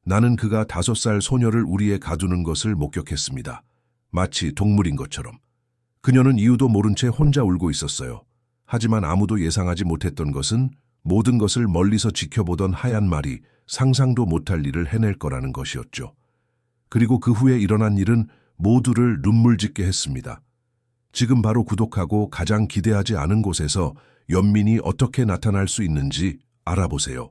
나는 그가 5살 소녀를 우리에 가두는 것을 목격했습니다. 마치 동물인 것처럼. 그녀는 이유도 모른 채 혼자 울고 있었어요. 하지만 아무도 예상하지 못했던 것은 모든 것을 멀리서 지켜보던 하얀 말이 상상도 못할 일을 해낼 거라는 것이었죠. 그리고 그 후에 일어난 일은 모두를 눈물 짓게 했습니다. 지금 바로 구독하고 가장 기대하지 않은 곳에서 연민이 어떻게 나타날 수 있는지 알아보세요.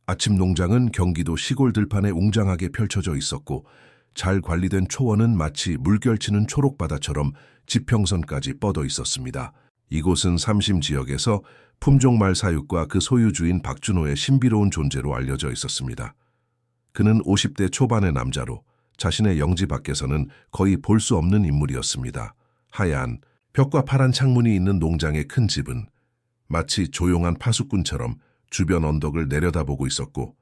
아침 농장은 경기도 시골 들판에 웅장하게 펼쳐져 있었고 잘 관리된 초원은 마치 물결치는 초록바다처럼 지평선까지 뻗어 있었습니다. 이곳은 삼심 지역에서 품종말 사육과 그 소유주인 박준호의 신비로운 존재로 알려져 있었습니다. 그는 50대 초반의 남자로 자신의 영지 밖에서는 거의 볼 수 없는 인물이었습니다. 하얀 벽과 파란 창문이 있는 농장의 큰 집은 마치 조용한 파수꾼처럼 주변 언덕을 내려다보고 있었고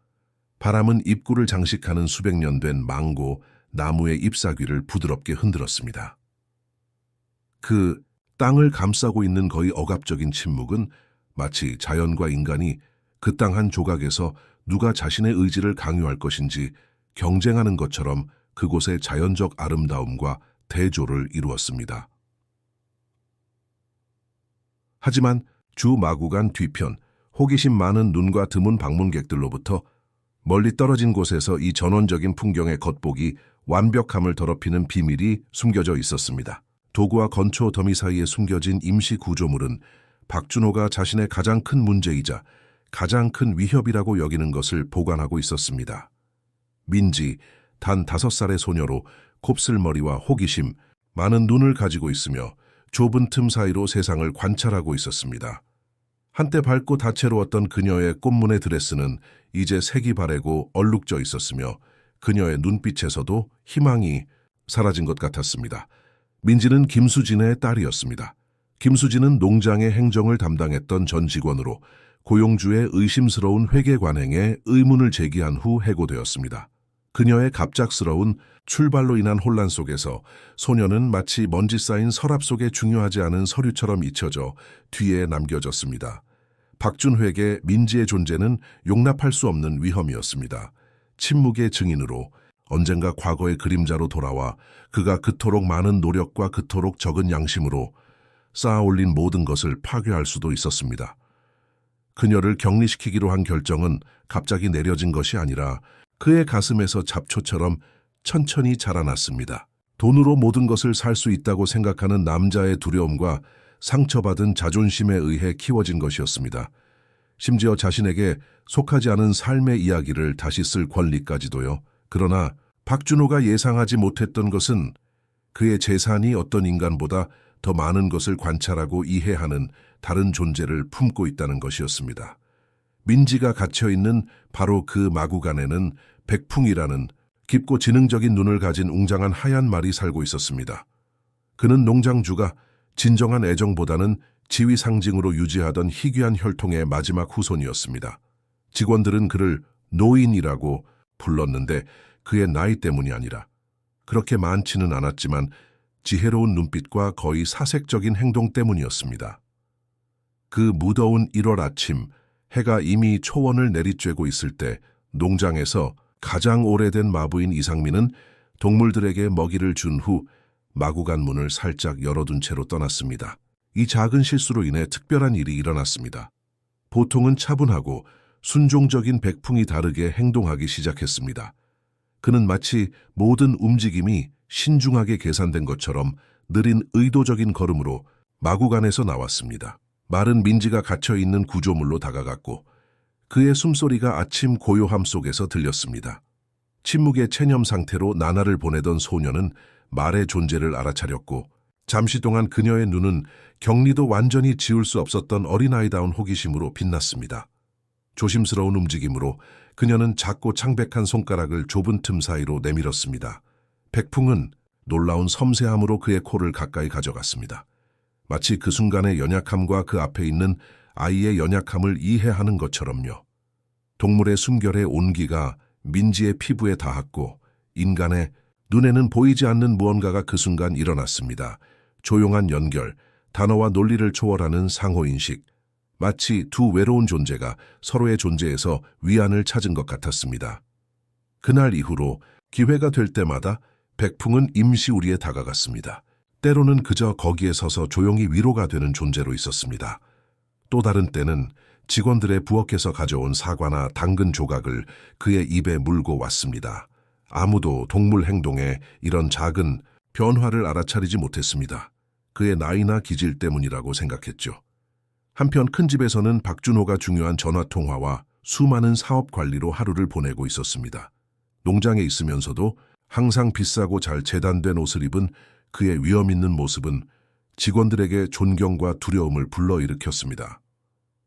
바람은 입구를 장식하는 수백 년 된 망고, 나무의 잎사귀를 부드럽게 흔들었습니다. 그 땅을 감싸고 있는 거의 억압적인 침묵은 마치 자연과 인간이 그 땅 한 조각에서 누가 자신의 의지를 강요할 것인지 경쟁하는 것처럼 그곳의 자연적 아름다움과 대조를 이루었습니다. 하지만 주 마구간 뒤편, 호기심 많은 눈과 드문 방문객들로부터 멀리 떨어진 곳에서 이 전원적인 풍경의 겉보기, 완벽함을 더럽히는 비밀이 숨겨져 있었습니다. 도구와 건초 더미 사이에 숨겨진 임시 구조물은 박준호가 자신의 가장 큰 문제이자 가장 큰 위협이라고 여기는 것을 보관하고 있었습니다. 민지, 단 5살의 소녀로 곱슬머리와 호기심, 많은 눈을 가지고 있으며 좁은 틈 사이로 세상을 관찰하고 있었습니다. 한때 밝고 다채로웠던 그녀의 꽃무늬 드레스는 이제 색이 바래고 얼룩져 있었으며 그녀의 눈빛에서도 희망이 사라진 것 같았습니다. 민지는 김수진의 딸이었습니다. 김수진은 농장의 행정을 담당했던 전 직원으로 고용주의 의심스러운 회계 관행에 의문을 제기한 후 해고되었습니다. 그녀의 갑작스러운 출발로 인한 혼란 속에서 소녀는 마치 먼지 쌓인 서랍 속에 중요하지 않은 서류처럼 잊혀져 뒤에 남겨졌습니다. 박준호에게 민지의 존재는 용납할 수 없는 위험이었습니다. 침묵의 증인으로 언젠가 과거의 그림자로 돌아와 그가 그토록 많은 노력과 그토록 적은 양심으로 쌓아올린 모든 것을 파괴할 수도 있었습니다. 그녀를 격리시키기로 한 결정은 갑자기 내려진 것이 아니라 그의 가슴에서 잡초처럼 천천히 자라났습니다. 돈으로 모든 것을 살 수 있다고 생각하는 남자의 두려움과 상처받은 자존심에 의해 키워진 것이었습니다. 심지어 자신에게 속하지 않은 삶의 이야기를 다시 쓸 권리까지도요. 그러나 박준호가 예상하지 못했던 것은 그의 재산이 어떤 인간보다 더 많은 것을 관찰하고 이해하는 다른 존재를 품고 있다는 것이었습니다. 민지가 갇혀있는 바로 그 마구간에는 백풍이라는 깊고 지능적인 눈을 가진 웅장한 하얀 말이 살고 있었습니다. 그는 농장주가 진정한 애정보다는 지위 상징으로 유지하던 희귀한 혈통의 마지막 후손이었습니다. 직원들은 그를 노인이라고 불렀는데 그의 나이 때문이 아니라 그렇게 많지는 않았지만 지혜로운 눈빛과 거의 사색적인 행동 때문이었습니다. 그 무더운 1월 아침, 해가 이미 초원을 내리쬐고 있을 때 농장에서 가장 오래된 마부인 이상민은 동물들에게 먹이를 준 후 마구간 문을 살짝 열어둔 채로 떠났습니다. 이 작은 실수로 인해 특별한 일이 일어났습니다. 보통은 차분하고 순종적인 백풍이 다르게 행동하기 시작했습니다. 그는 마치 모든 움직임이 신중하게 계산된 것처럼 느린 의도적인 걸음으로 마구간에서 나왔습니다. 마른 민지가 갇혀있는 구조물로 다가갔고 그의 숨소리가 아침 고요함 속에서 들렸습니다. 침묵의 체념 상태로 나날을 보내던 소녀는 말의 존재를 알아차렸고 잠시 동안 그녀의 눈은 격리도 완전히 지울 수 없었던 어린아이다운 호기심으로 빛났습니다. 조심스러운 움직임으로 그녀는 작고 창백한 손가락을 좁은 틈 사이로 내밀었습니다. 백풍은 놀라운 섬세함으로 그의 코를 가까이 가져갔습니다. 마치 그 순간의 연약함과 그 앞에 있는 아이의 연약함을 이해하는 것처럼요. 동물의 숨결의 온기가 민지의 피부에 닿았고 인간의 눈에는 보이지 않는 무언가가 그 순간 일어났습니다. 조용한 연결, 단어와 논리를 초월하는 상호인식, 마치 두 외로운 존재가 서로의 존재에서 위안을 찾은 것 같았습니다. 그날 이후로 기회가 될 때마다 백풍은 임시우리에 다가갔습니다. 때로는 그저 거기에 서서 조용히 위로가 되는 존재로 있었습니다. 또 다른 때는 직원들의 부엌에서 가져온 사과나 당근 조각을 그의 입에 물고 왔습니다. 아무도 동물 행동에 이런 작은 변화를 알아차리지 못했습니다. 그의 나이나 기질 때문이라고 생각했죠. 한편 큰 집에서는 박준호가 중요한 전화통화와 수많은 사업 관리로 하루를 보내고 있었습니다. 농장에 있으면서도 항상 비싸고 잘 재단된 옷을 입은 그의 위험 있는 모습은 직원들에게 존경과 두려움을 불러일으켰습니다.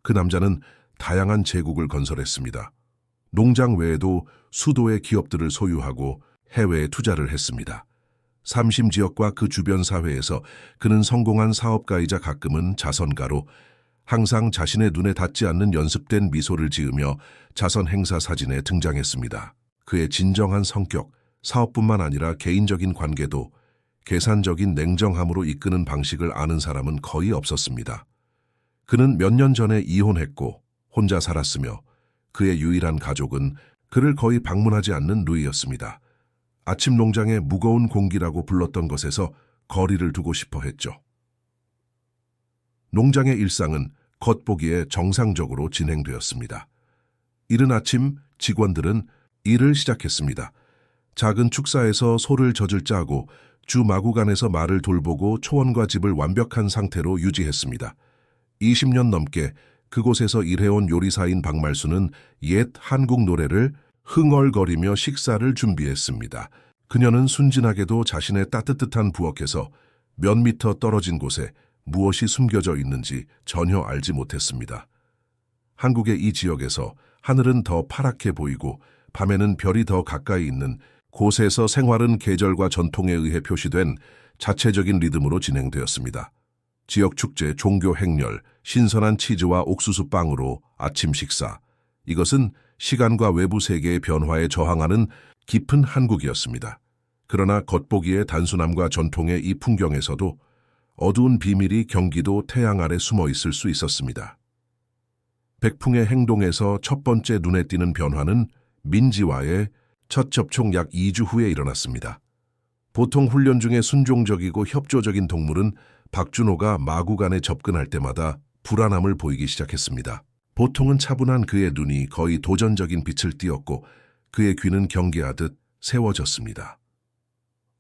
그 남자는 다양한 제국을 건설했습니다. 농장 외에도 수도의 기업들을 소유하고 해외에 투자를 했습니다. 삼심 지역과 그 주변 사회에서 그는 성공한 사업가이자 가끔은 자선가로 항상 자신의 눈에 닿지 않는 연습된 미소를 지으며 자선 행사 사진에 등장했습니다. 그의 진정한 성격, 사업뿐만 아니라 개인적인 관계도 계산적인 냉정함으로 이끄는 방식을 아는 사람은 거의 없었습니다. 그는 몇 년 전에 이혼했고 혼자 살았으며 그의 유일한 가족은 그를 거의 방문하지 않는 루이였습니다. 아침 농장의 무거운 공기라고 불렀던 것에서 거리를 두고 싶어 했죠. 농장의 일상은 겉보기에 정상적으로 진행되었습니다. 이른 아침 직원들은 일을 시작했습니다. 작은 축사에서 소를 젖을 짜고 주 마구간에서 말을 돌보고 초원과 집을 완벽한 상태로 유지했습니다. 20년 넘게 그곳에서 일해온 요리사인 박말수는 옛 한국 노래를 흥얼거리며 식사를 준비했습니다. 그녀는 순진하게도 자신의 따뜻한 부엌에서 몇 미터 떨어진 곳에 무엇이 숨겨져 있는지 전혀 알지 못했습니다. 한국의 이 지역에서 하늘은 더 파랗게 보이고 밤에는 별이 더 가까이 있는 곳에서 생활은 계절과 전통에 의해 표시된 자체적인 리듬으로 진행되었습니다. 지역 축제, 종교 행렬, 신선한 치즈와 옥수수 빵으로 아침 식사. 이것은 시간과 외부 세계의 변화에 저항하는 깊은 한국이었습니다. 그러나 겉보기의 단순함과 전통의 이 풍경에서도 어두운 비밀이 경기도 태양 아래 숨어 있을 수 있었습니다. 백풍의 행동에서 첫 번째 눈에 띄는 변화는 민지와의 첫 접촉 약 2주 후에 일어났습니다. 보통 훈련 중에 순종적이고 협조적인 동물은 박준호가 마구간에 접근할 때마다 불안함을 보이기 시작했습니다. 보통은 차분한 그의 눈이 거의 도전적인 빛을 띠었고 그의 귀는 경계하듯 세워졌습니다.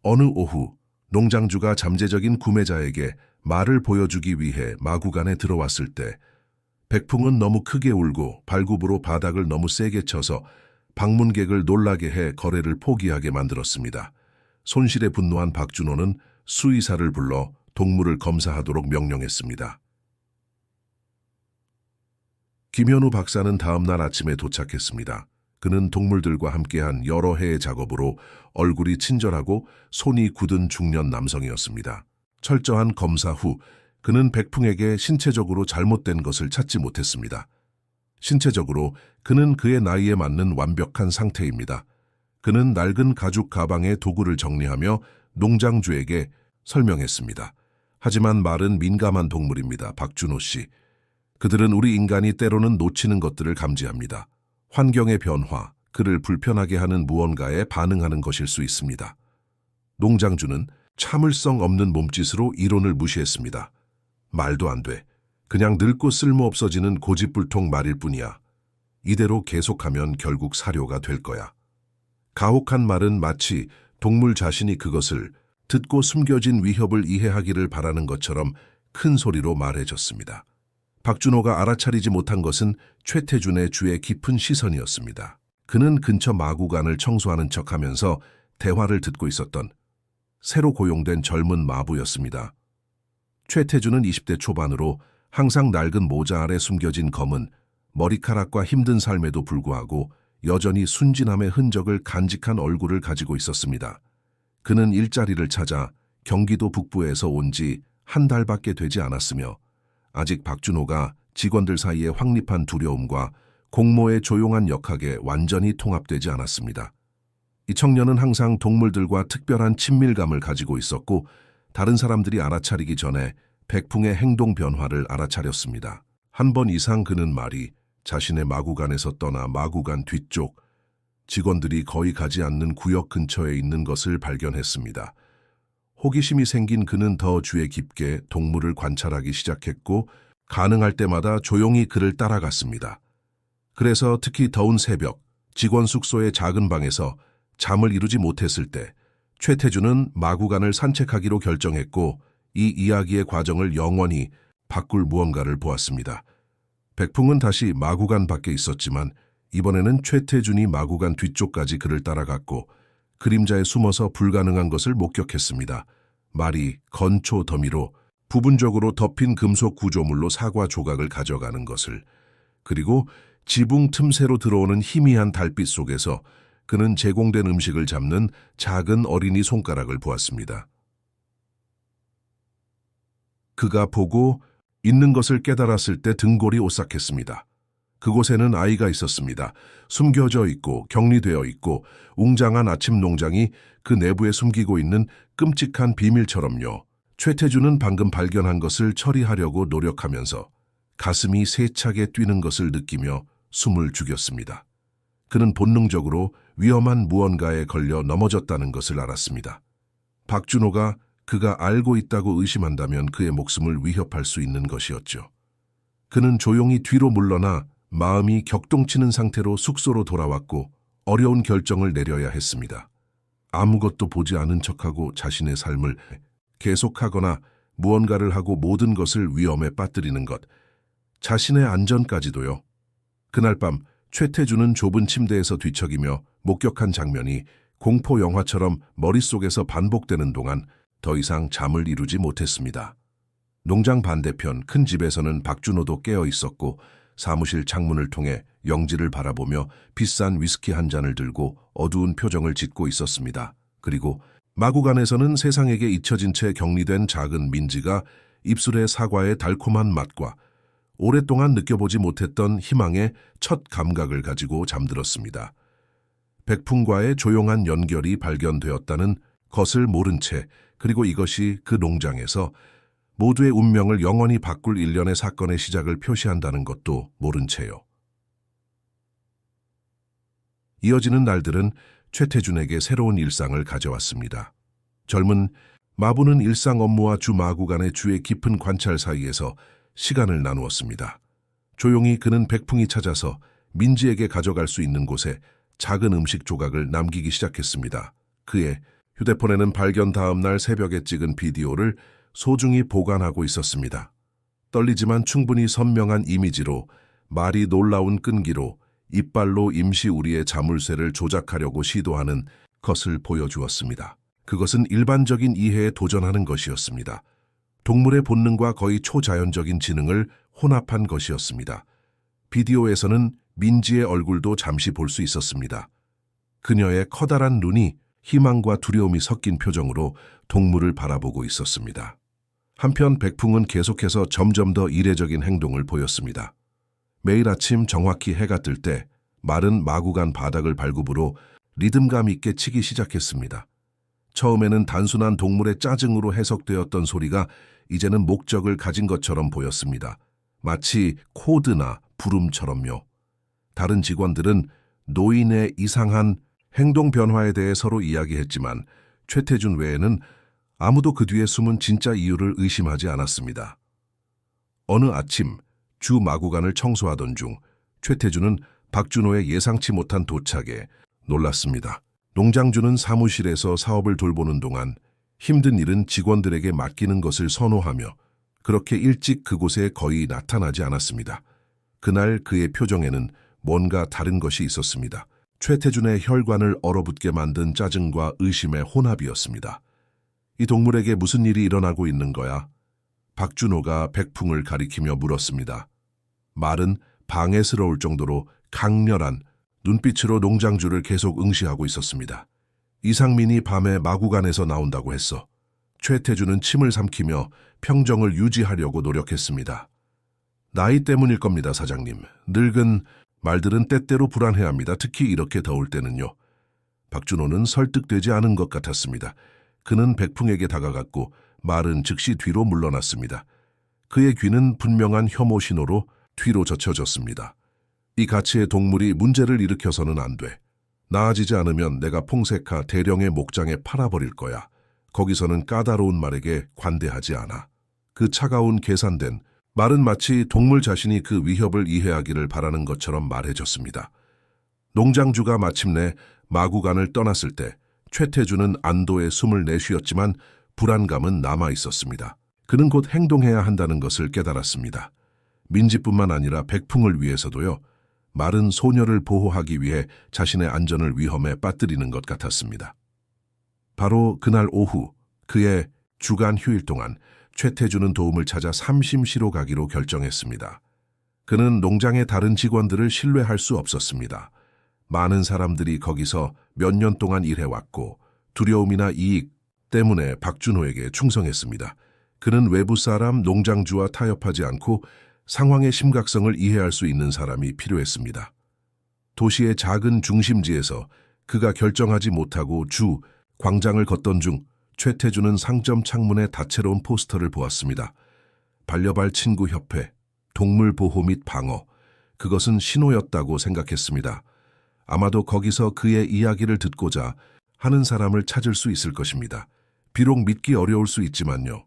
어느 오후 농장주가 잠재적인 구매자에게 말을 보여주기 위해 마구간에 들어왔을 때 백풍은 너무 크게 울고 발굽으로 바닥을 너무 세게 쳐서 방문객을 놀라게 해 거래를 포기하게 만들었습니다. 손실에 분노한 박준호는 수의사를 불러 동물을 검사하도록 명령했습니다. 김현우 박사는 다음 날 아침에 도착했습니다. 그는 동물들과 함께한 여러 해의 작업으로 얼굴이 친절하고 손이 굳은 중년 남성이었습니다. 철저한 검사 후 그는 백풍에게 신체적으로 잘못된 것을 찾지 못했습니다. 신체적으로 그는 그의 나이에 맞는 완벽한 상태입니다. 그는 낡은 가죽 가방에 도구를 정리하며 농장주에게 설명했습니다. 하지만 말은 민감한 동물입니다. 박준호 씨. 그들은 우리 인간이 때로는 놓치는 것들을 감지합니다. 환경의 변화, 그를 불편하게 하는 무언가에 반응하는 것일 수 있습니다. 농장주는 참을성 없는 몸짓으로 이론을 무시했습니다. 말도 안 돼. 그냥 늙고 쓸모없어지는 고집불통 말일 뿐이야. 이대로 계속하면 결국 사료가 될 거야. 가혹한 말은 마치 동물 자신이 그것을 듣고 숨겨진 위협을 이해하기를 바라는 것처럼 큰 소리로 말해줬습니다. 박준호가 알아차리지 못한 것은 최태준의 주의 깊은 시선이었습니다. 그는 근처 마구간을 청소하는 척하면서 대화를 듣고 있었던 새로 고용된 젊은 마부였습니다. 최태준은 20대 초반으로 항상 낡은 모자 아래 숨겨진 검은 머리카락과 힘든 삶에도 불구하고 여전히 순진함의 흔적을 간직한 얼굴을 가지고 있었습니다. 그는 일자리를 찾아 경기도 북부에서 온 지 한 달밖에 되지 않았으며 아직 박준호가 직원들 사이에 확립한 두려움과 공모의 조용한 역학에 완전히 통합되지 않았습니다. 이 청년은 항상 동물들과 특별한 친밀감을 가지고 있었고 다른 사람들이 알아차리기 전에 백풍의 행동 변화를 알아차렸습니다. 한 번 이상 그는 말이 자신의 마구간에서 떠나 마구간 뒤쪽 직원들이 거의 가지 않는 구역 근처에 있는 것을 발견했습니다. 호기심이 생긴 그는 더 주의 깊게 동물을 관찰하기 시작했고 가능할 때마다 조용히 그를 따라갔습니다. 그래서 특히 더운 새벽, 직원 숙소의 작은 방에서 잠을 이루지 못했을 때 최태준은 마구간을 산책하기로 결정했고 이 이야기의 과정을 영원히 바꿀 무언가를 보았습니다. 백풍은 다시 마구간 밖에 있었지만 이번에는 최태준이 마구간 뒤쪽까지 그를 따라갔고 그림자에 숨어서 불가능한 것을 목격했습니다. 말이 건초 더미로 부분적으로 덮인 금속 구조물로 사과 조각을 가져가는 것을, 그리고 지붕 틈새로 들어오는 희미한 달빛 속에서 그는 제공된 음식을 잡는 작은 어린이 손가락을 보았습니다. 그가 보고 있는 것을 깨달았을 때 등골이 오싹했습니다. 그곳에는 아이가 있었습니다. 숨겨져 있고 격리되어 있고 웅장한 아침 농장이 그 내부에 숨기고 있는 끔찍한 비밀처럼요. 최태준은 방금 발견한 것을 처리하려고 노력하면서 가슴이 세차게 뛰는 것을 느끼며 숨을 죽였습니다. 그는 본능적으로 위험한 무언가에 걸려 넘어졌다는 것을 알았습니다. 박준호가 그가 알고 있다고 의심한다면 그의 목숨을 위협할 수 있는 것이었죠. 그는 조용히 뒤로 물러나 마음이 격동치는 상태로 숙소로 돌아왔고 어려운 결정을 내려야 했습니다. 아무것도 보지 않은 척하고 자신의 삶을 계속하거나 무언가를 하고 모든 것을 위험에 빠뜨리는 것, 자신의 안전까지도요. 그날 밤 최태준은 좁은 침대에서 뒤척이며 목격한 장면이 공포 영화처럼 머릿속에서 반복되는 동안 더 이상 잠을 이루지 못했습니다. 농장 반대편 큰 집에서는 박준호도 깨어 있었고 사무실 창문을 통해 영지를 바라보며 비싼 위스키 한 잔을 들고 어두운 표정을 짓고 있었습니다. 그리고 마구간에서는 세상에게 잊혀진 채 격리된 작은 민지가 입술에 사과의 달콤한 맛과 오랫동안 느껴보지 못했던 희망의 첫 감각을 가지고 잠들었습니다. 백풍과의 조용한 연결이 발견되었다는 것을 모른 채, 그리고 이것이 그 농장에서 모두의 운명을 영원히 바꿀 일련의 사건의 시작을 표시한다는 것도 모른 채요. 이어지는 날들은 최태준에게 새로운 일상을 가져왔습니다. 젊은 마부는 일상 업무와 주 마구간의 주의 깊은 관찰 사이에서 시간을 나누었습니다. 조용히 그는 백풍이 찾아서 민지에게 가져갈 수 있는 곳에 작은 음식 조각을 남기기 시작했습니다. 그의 휴대폰에는 발견 다음 날 새벽에 찍은 비디오를 소중히 보관하고 있었습니다. 떨리지만 충분히 선명한 이미지로 말이 놀라운 끈기로 이빨로 임시 우리의 자물쇠를 조작하려고 시도하는 것을 보여주었습니다. 그것은 일반적인 이해에 도전하는 것이었습니다. 동물의 본능과 거의 초자연적인 지능을 혼합한 것이었습니다. 비디오에서는 민지의 얼굴도 잠시 볼 수 있었습니다. 그녀의 커다란 눈이 희망과 두려움이 섞인 표정으로 동물을 바라보고 있었습니다. 한편 백풍은 계속해서 점점 더 이례적인 행동을 보였습니다. 매일 아침 정확히 해가 뜰 때 마른 마구간 바닥을 발굽으로 리듬감 있게 치기 시작했습니다. 처음에는 단순한 동물의 짜증으로 해석되었던 소리가 이제는 목적을 가진 것처럼 보였습니다. 마치 코드나 부름처럼요. 다른 직원들은 노인의 이상한 행동 변화에 대해 서로 이야기했지만 최태준 외에는 아무도 그 뒤에 숨은 진짜 이유를 의심하지 않았습니다. 어느 아침 주 마구간을 청소하던 중 최태준은 박준호의 예상치 못한 도착에 놀랐습니다. 농장주는 사무실에서 사업을 돌보는 동안 힘든 일은 직원들에게 맡기는 것을 선호하며 그렇게 일찍 그곳에 거의 나타나지 않았습니다. 그날 그의 표정에는 뭔가 다른 것이 있었습니다. 최태준의 혈관을 얼어붙게 만든 짜증과 의심의 혼합이었습니다. 이 동물에게 무슨 일이 일어나고 있는 거야? 박준호가 백풍을 가리키며 물었습니다. 말은 방해스러울 정도로 강렬한 눈빛으로 농장주를 계속 응시하고 있었습니다. 이상민이 밤에 마구간에서 나온다고 했어. 최태준은 침을 삼키며 평정을 유지하려고 노력했습니다. 나이 때문일 겁니다, 사장님. 늙은 말들은 때때로 불안해합니다. 특히 이렇게 더울 때는요. 박준호는 설득되지 않은 것 같았습니다. 그는 백풍에게 다가갔고 말은 즉시 뒤로 물러났습니다. 그의 귀는 분명한 혐오 신호로 뒤로 젖혀졌습니다. 이 가치의 동물이 문제를 일으켜서는 안 돼. 나아지지 않으면 내가 퐁세카 대령의 목장에 팔아버릴 거야. 거기서는 까다로운 말에게 관대하지 않아. 그 차가운 계산된 말은 마치 동물 자신이 그 위협을 이해하기를 바라는 것처럼 말해줬습니다. 농장주가 마침내 마구간을 떠났을 때 최태주는 안도의 숨을 내쉬었지만 불안감은 남아 있었습니다. 그는 곧 행동해야 한다는 것을 깨달았습니다. 민지뿐만 아니라 백풍을 위해서도요. 말은 소녀를 보호하기 위해 자신의 안전을 위험에 빠뜨리는 것 같았습니다. 바로 그날 오후 그의 주간 휴일 동안 최태주는 도움을 찾아 삼심시로 가기로 결정했습니다. 그는 농장의 다른 직원들을 신뢰할 수 없었습니다. 많은 사람들이 거기서 몇 년 동안 일해왔고 두려움이나 이익 때문에 박준호에게 충성했습니다. 그는 외부 사람, 농장주와 타협하지 않고 상황의 심각성을 이해할 수 있는 사람이 필요했습니다. 도시의 작은 중심지에서 그가 결정하지 못하고 광장을 걷던 중 최태주는 상점 창문에 다채로운 포스터를 보았습니다. 반려발 친구 협회, 동물 보호 및 방어, 그것은 신호였다고 생각했습니다. 아마도 거기서 그의 이야기를 듣고자 하는 사람을 찾을 수 있을 것입니다. 비록 믿기 어려울 수 있지만요.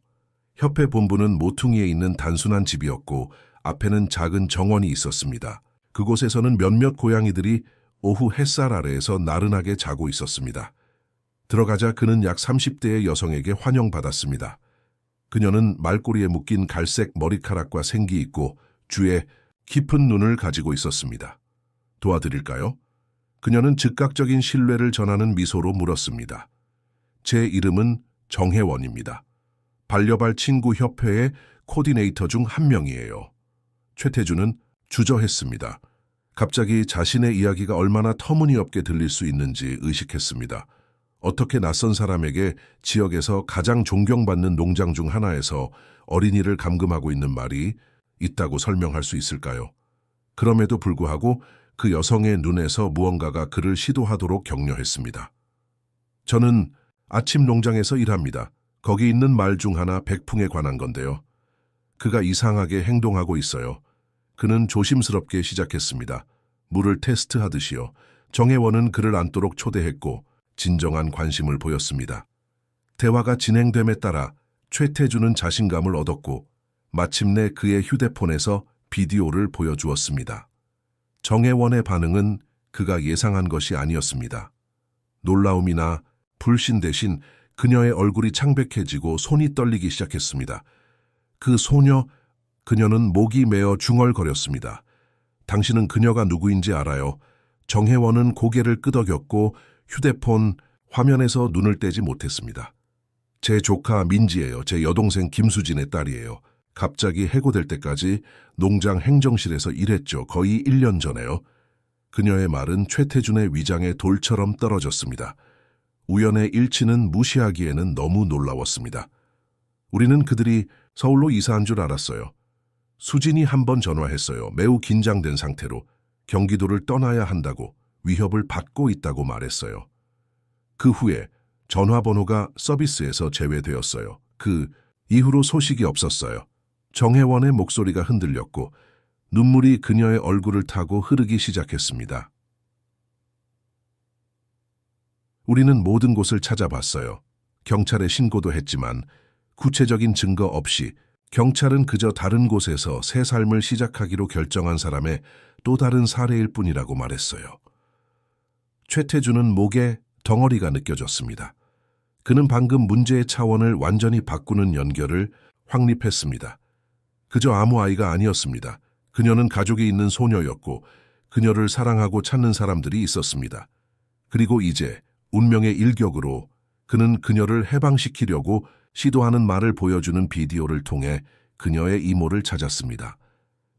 협회 본부는 모퉁이에 있는 단순한 집이었고 앞에는 작은 정원이 있었습니다. 그곳에서는 몇몇 고양이들이 오후 햇살 아래에서 나른하게 자고 있었습니다. 들어가자 그는 약 30대의 여성에게 환영받았습니다. 그녀는 말꼬리에 묶인 갈색 머리카락과 생기 있고 주에 깊은 눈을 가지고 있었습니다. 도와드릴까요? 그녀는 즉각적인 신뢰를 전하는 미소로 물었습니다. 제 이름은 정혜원입니다. 반려발 친구 협회의 코디네이터 중 한 명이에요. 최태주는 주저했습니다. 갑자기 자신의 이야기가 얼마나 터무니없게 들릴 수 있는지 의식했습니다. 어떻게 낯선 사람에게 지역에서 가장 존경받는 농장 중 하나에서 어린이를 감금하고 있는 말이 있다고 설명할 수 있을까요? 그럼에도 불구하고 그 여성의 눈에서 무언가가 그를 시도하도록 격려했습니다. 저는 아침 농장에서 일합니다. 거기 있는 말 중 하나 백풍에 관한 건데요. 그가 이상하게 행동하고 있어요. 그는 조심스럽게 시작했습니다. 물을 테스트하듯이요. 정혜원은 그를 앉도록 초대했고 진정한 관심을 보였습니다. 대화가 진행됨에 따라 최태주는 자신감을 얻었고 마침내 그의 휴대폰에서 비디오를 보여주었습니다. 정혜원의 반응은 그가 예상한 것이 아니었습니다. 놀라움이나 불신 대신 그녀의 얼굴이 창백해지고 손이 떨리기 시작했습니다. 그 소녀, 그녀는 목이 메어 중얼거렸습니다. 당신은 그녀가 누구인지 알아요. 정혜원은 고개를 끄덕였고 휴대폰 화면에서 눈을 떼지 못했습니다. 제 조카 민지예요. 제 여동생 김수진의 딸이에요. 갑자기 해고될 때까지 농장 행정실에서 일했죠. 거의 1년 전에요. 그녀의 말은 최태준의 위장에 돌처럼 떨어졌습니다. 우연의 일치는 무시하기에는 너무 놀라웠습니다. 우리는 그들이 서울로 이사한 줄 알았어요. 수진이 한 번 전화했어요. 매우 긴장된 상태로 경기도를 떠나야 한다고 위협을 받고 있다고 말했어요. 그 후에 전화번호가 서비스에서 제외되었어요. 그 이후로 소식이 없었어요. 정혜원의 목소리가 흔들렸고 눈물이 그녀의 얼굴을 타고 흐르기 시작했습니다. 우리는 모든 곳을 찾아봤어요. 경찰에 신고도 했지만 구체적인 증거 없이 경찰은 그저 다른 곳에서 새 삶을 시작하기로 결정한 사람의 또 다른 사례일 뿐이라고 말했어요. 최태주는 목에 덩어리가 느껴졌습니다. 그는 방금 문제의 차원을 완전히 바꾸는 연결을 확립했습니다. 그저 아무 아이가 아니었습니다. 그녀는 가족이 있는 소녀였고 그녀를 사랑하고 찾는 사람들이 있었습니다. 그리고 이제 운명의 일격으로 그는 그녀를 해방시키려고 시도하는 말을 보여주는 비디오를 통해 그녀의 이모를 찾았습니다.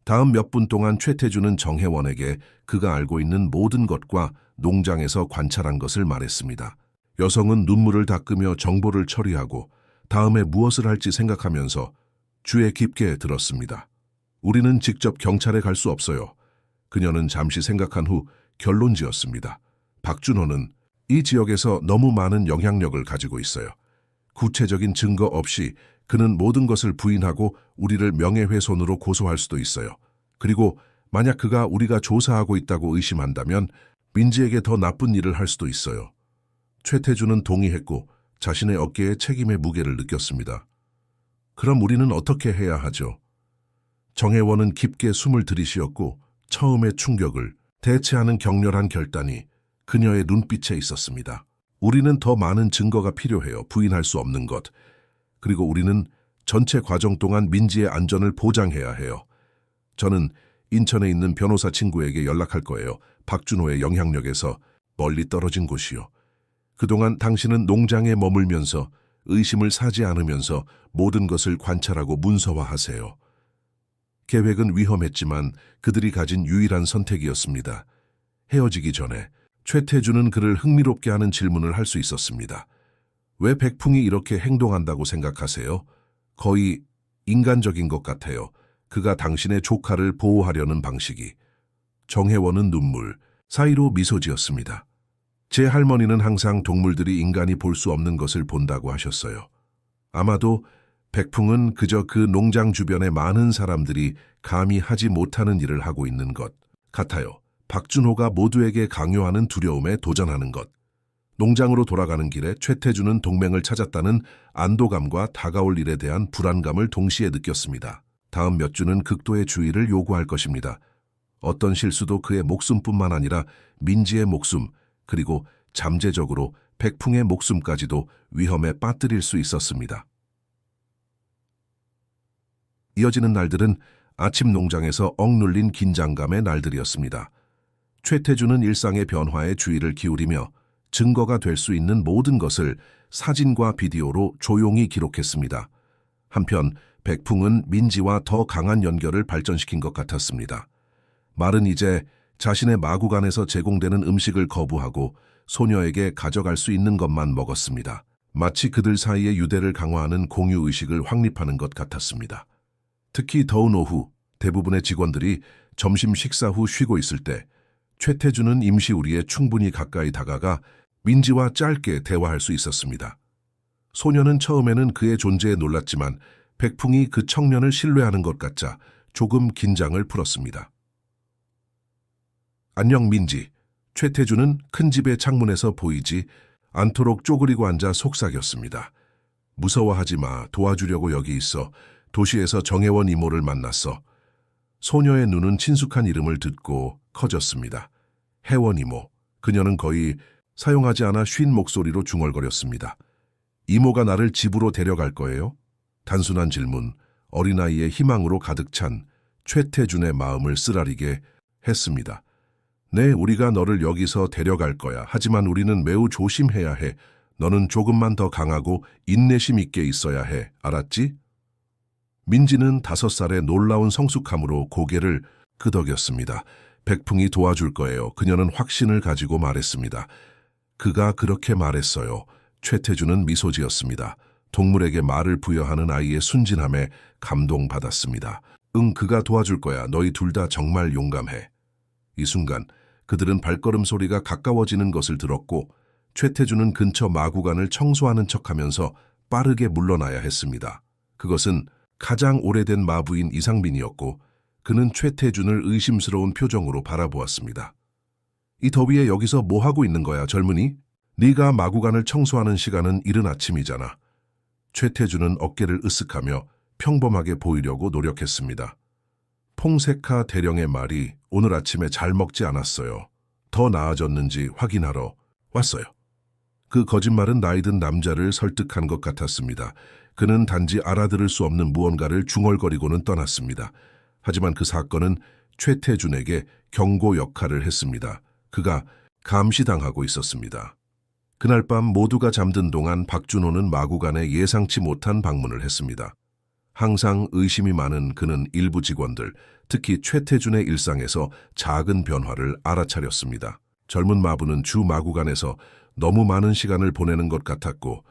다음 몇 분 동안 최태주는 정혜원에게 그가 알고 있는 모든 것과 농장에서 관찰한 것을 말했습니다. 여성은 눈물을 닦으며 정보를 처리하고 다음에 무엇을 할지 생각하면서 주에 깊게 들었습니다. 우리는 직접 경찰에 갈 수 없어요. 그녀는 잠시 생각한 후 결론지었습니다. 박준호는 이 지역에서 너무 많은 영향력을 가지고 있어요. 구체적인 증거 없이 그는 모든 것을 부인하고 우리를 명예훼손으로 고소할 수도 있어요. 그리고 만약 그가 우리가 조사하고 있다고 의심한다면 민지에게 더 나쁜 일을 할 수도 있어요. 최태준은 동의했고 자신의 어깨에 책임의 무게를 느꼈습니다. 그럼 우리는 어떻게 해야 하죠? 정혜원은 깊게 숨을 들이쉬었고 처음의 충격을 대체하는 격렬한 결단이 그녀의 눈빛에 있었습니다. 우리는 더 많은 증거가 필요해요. 부인할 수 없는 것. 그리고 우리는 전체 과정 동안 민지의 안전을 보장해야 해요. 저는 인천에 있는 변호사 친구에게 연락할 거예요. 박준호의 영향력에서 멀리 떨어진 곳이요. 그동안 당신은 농장에 머물면서 의심을 사지 않으면서 모든 것을 관찰하고 문서화하세요. 계획은 위험했지만 그들이 가진 유일한 선택이었습니다. 헤어지기 전에 최태준은 그를 흥미롭게 하는 질문을 할 수 있었습니다. 왜 백풍이 이렇게 행동한다고 생각하세요? 거의 인간적인 것 같아요. 그가 당신의 조카를 보호하려는 방식이. 정혜원은 눈물 사이로 미소 지었습니다. 제 할머니는 항상 동물들이 인간이 볼 수 없는 것을 본다고 하셨어요. 아마도 백풍은 그저 그 농장 주변의 많은 사람들이 감히 하지 못하는 일을 하고 있는 것 같아요. 박준호가 모두에게 강요하는 두려움에 도전하는 것. 농장으로 돌아가는 길에 최태준은 동맹을 찾았다는 안도감과 다가올 일에 대한 불안감을 동시에 느꼈습니다. 다음 몇 주는 극도의 주의를 요구할 것입니다. 어떤 실수도 그의 목숨뿐만 아니라 민지의 목숨, 그리고 잠재적으로 백풍의 목숨까지도 위험에 빠뜨릴 수 있었습니다. 이어지는 날들은 아침 농장에서 억눌린 긴장감의 날들이었습니다. 최태준은 일상의 변화에 주의를 기울이며 증거가 될 수 있는 모든 것을 사진과 비디오로 조용히 기록했습니다. 한편 백풍은 민지와 더 강한 연결을 발전시킨 것 같았습니다. 말은 이제 자신의 마구간에서 제공되는 음식을 거부하고 소녀에게 가져갈 수 있는 것만 먹었습니다. 마치 그들 사이의 유대를 강화하는 공유의식을 확립하는 것 같았습니다. 특히 더운 오후 대부분의 직원들이 점심 식사 후 쉬고 있을 때 최태준은 임시우리에 충분히 가까이 다가가 민지와 짧게 대화할 수 있었습니다. 소녀는 처음에는 그의 존재에 놀랐지만 백풍이 그 청년을 신뢰하는 것 같자 조금 긴장을 풀었습니다. 안녕 민지. 최태준은 큰 집의 창문에서 보이지 않도록 쪼그리고 앉아 속삭였습니다. 무서워하지 마. 도와주려고 여기 있어. 도시에서 정혜원 이모를 만났어. 소녀의 눈은 친숙한 이름을 듣고 커졌습니다. 혜원 이모. 그녀는 거의 사용하지 않아 쉰 목소리로 중얼거렸습니다. 이모가 나를 집으로 데려갈 거예요? 단순한 질문, 어린아이의 희망으로 가득 찬 최태준의 마음을 쓰라리게 했습니다. 네, 우리가 너를 여기서 데려갈 거야. 하지만 우리는 매우 조심해야 해. 너는 조금만 더 강하고 인내심 있게 있어야 해. 알았지? 민지는 5살의 놀라운 성숙함으로 고개를 끄덕였습니다. 백풍이 도와줄 거예요. 그녀는 확신을 가지고 말했습니다. 그가 그렇게 말했어요. 최태준은 미소 지었습니다. 동물에게 말을 부여하는 아이의 순진함에 감동받았습니다. 응, 그가 도와줄 거야. 너희 둘 다 정말 용감해. 이 순간 그들은 발걸음 소리가 가까워지는 것을 들었고 최태준은 근처 마구간을 청소하는 척하면서 빠르게 물러나야 했습니다. 그것은 가장 오래된 마부인 이상민이었고 그는 최태준을 의심스러운 표정으로 바라보았습니다. 이 더위에 여기서 뭐 하고 있는 거야, 젊은이? 네가 마구간을 청소하는 시간은 이른 아침이잖아. 최태준은 어깨를 으쓱하며 평범하게 보이려고 노력했습니다. 퐁세카 대령의 말이 오늘 아침에 잘 먹지 않았어요. 더 나아졌는지 확인하러 왔어요. 그 거짓말은 나이 든 남자를 설득한 것 같았습니다. 그는 단지 알아들을 수 없는 무언가를 중얼거리고는 떠났습니다. 하지만 그 사건은 최태준에게 경고 역할을 했습니다. 그가 감시당하고 있었습니다. 그날 밤 모두가 잠든 동안 박준호는 마구간에 예상치 못한 방문을 했습니다. 항상 의심이 많은 그는 일부 직원들, 특히 최태준의 일상에서 작은 변화를 알아차렸습니다. 젊은 마부는 주 마구간에서 너무 많은 시간을 보내는 것 같았고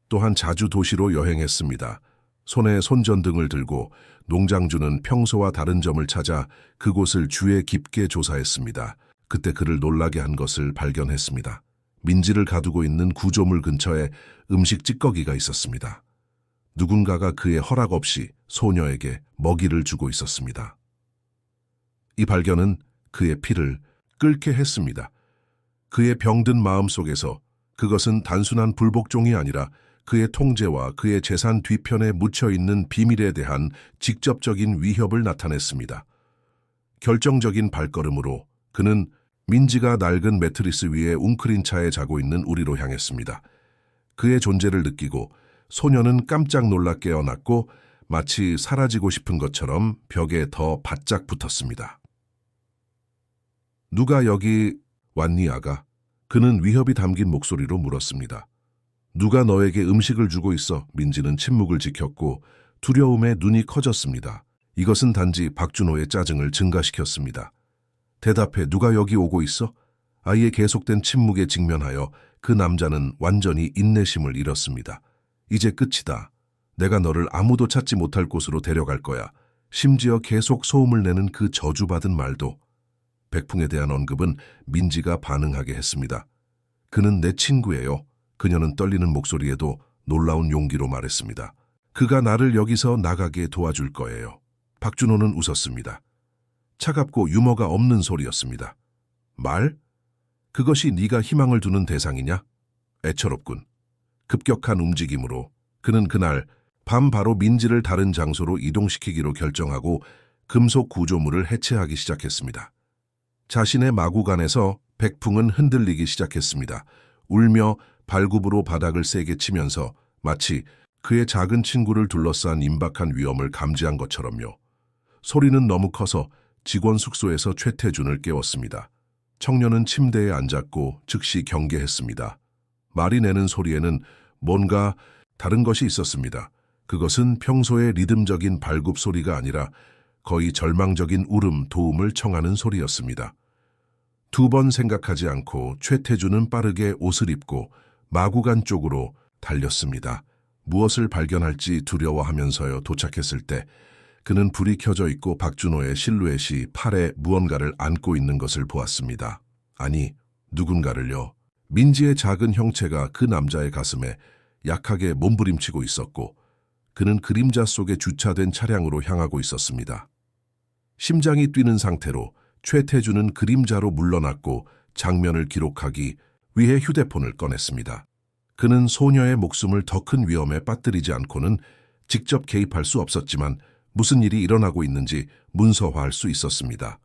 또한 자주 도시로 여행했습니다. 손에 손전등을 들고 농장주는 평소와 다른 점을 찾아 그곳을 주의 깊게 조사했습니다. 그때 그를 놀라게 한 것을 발견했습니다. 민지를 가두고 있는 구조물 근처에 음식 찌꺼기가 있었습니다. 누군가가 그의 허락 없이 소녀에게 먹이를 주고 있었습니다. 이 발견은 그의 피를 끓게 했습니다. 그의 병든 마음 속에서 그것은 단순한 불복종이 아니라 그의 통제와 그의 재산 뒤편에 묻혀있는 비밀에 대한 직접적인 위협을 나타냈습니다. 결정적인 발걸음으로 그는 민지가 낡은 매트리스 위에 웅크린 차에 자고 있는 우리로 향했습니다. 그의 존재를 느끼고 소녀는 깜짝 놀라 깨어났고 마치 사라지고 싶은 것처럼 벽에 더 바짝 붙었습니다. 누가 여기 왔니, 아가? 그는 위협이 담긴 목소리로 물었습니다. 누가 너에게 음식을 주고 있어? 민지는 침묵을 지켰고 두려움에 눈이 커졌습니다. 이것은 단지 박준호의 짜증을 증가시켰습니다. 대답해, 누가 여기 오고 있어? 아이의 계속된 침묵에 직면하여 그 남자는 완전히 인내심을 잃었습니다. 이제 끝이다. 내가 너를 아무도 찾지 못할 곳으로 데려갈 거야. 심지어 계속 소음을 내는 그 저주받은 말도. 백풍에 대한 언급은 민지가 반응하게 했습니다. 그는 내 친구예요. 그녀는 떨리는 목소리에도 놀라운 용기로 말했습니다. 그가 나를 여기서 나가게 도와줄 거예요. 박준호는 웃었습니다. 차갑고 유머가 없는 소리였습니다. 말? 그것이 네가 희망을 두는 대상이냐? 애처롭군. 급격한 움직임으로 그는 그날 밤 바로 민지를 다른 장소로 이동시키기로 결정하고 금속 구조물을 해체하기 시작했습니다. 자신의 마구간에서 백풍은 흔들리기 시작했습니다. 울며 발굽으로 바닥을 세게 치면서 마치 그의 작은 친구를 둘러싼 임박한 위험을 감지한 것처럼요. 소리는 너무 커서 직원 숙소에서 최태준을 깨웠습니다. 청년은 침대에 앉았고 즉시 경계했습니다. 말이 내는 소리에는 뭔가 다른 것이 있었습니다. 그것은 평소의 리듬적인 발굽 소리가 아니라 거의 절망적인 울음, 도움을 청하는 소리였습니다. 두 번 생각하지 않고 최태준은 빠르게 옷을 입고 마구간 쪽으로 달렸습니다. 무엇을 발견할지 두려워하면서요. 도착했을 때 그는 불이 켜져 있고 박준호의 실루엣이 팔에 무언가를 안고 있는 것을 보았습니다. 아니, 누군가를요. 민지의 작은 형체가 그 남자의 가슴에 약하게 몸부림치고 있었고 그는 그림자 속에 주차된 차량으로 향하고 있었습니다. 심장이 뛰는 상태로 최태준은 그림자로 물러났고 장면을 기록하기 위해 휴대폰을 꺼냈습니다. 그는 소녀의 목숨을 더 큰 위험에 빠뜨리지 않고는 직접 개입할 수 없었지만 무슨 일이 일어나고 있는지 문서화할 수 있었습니다.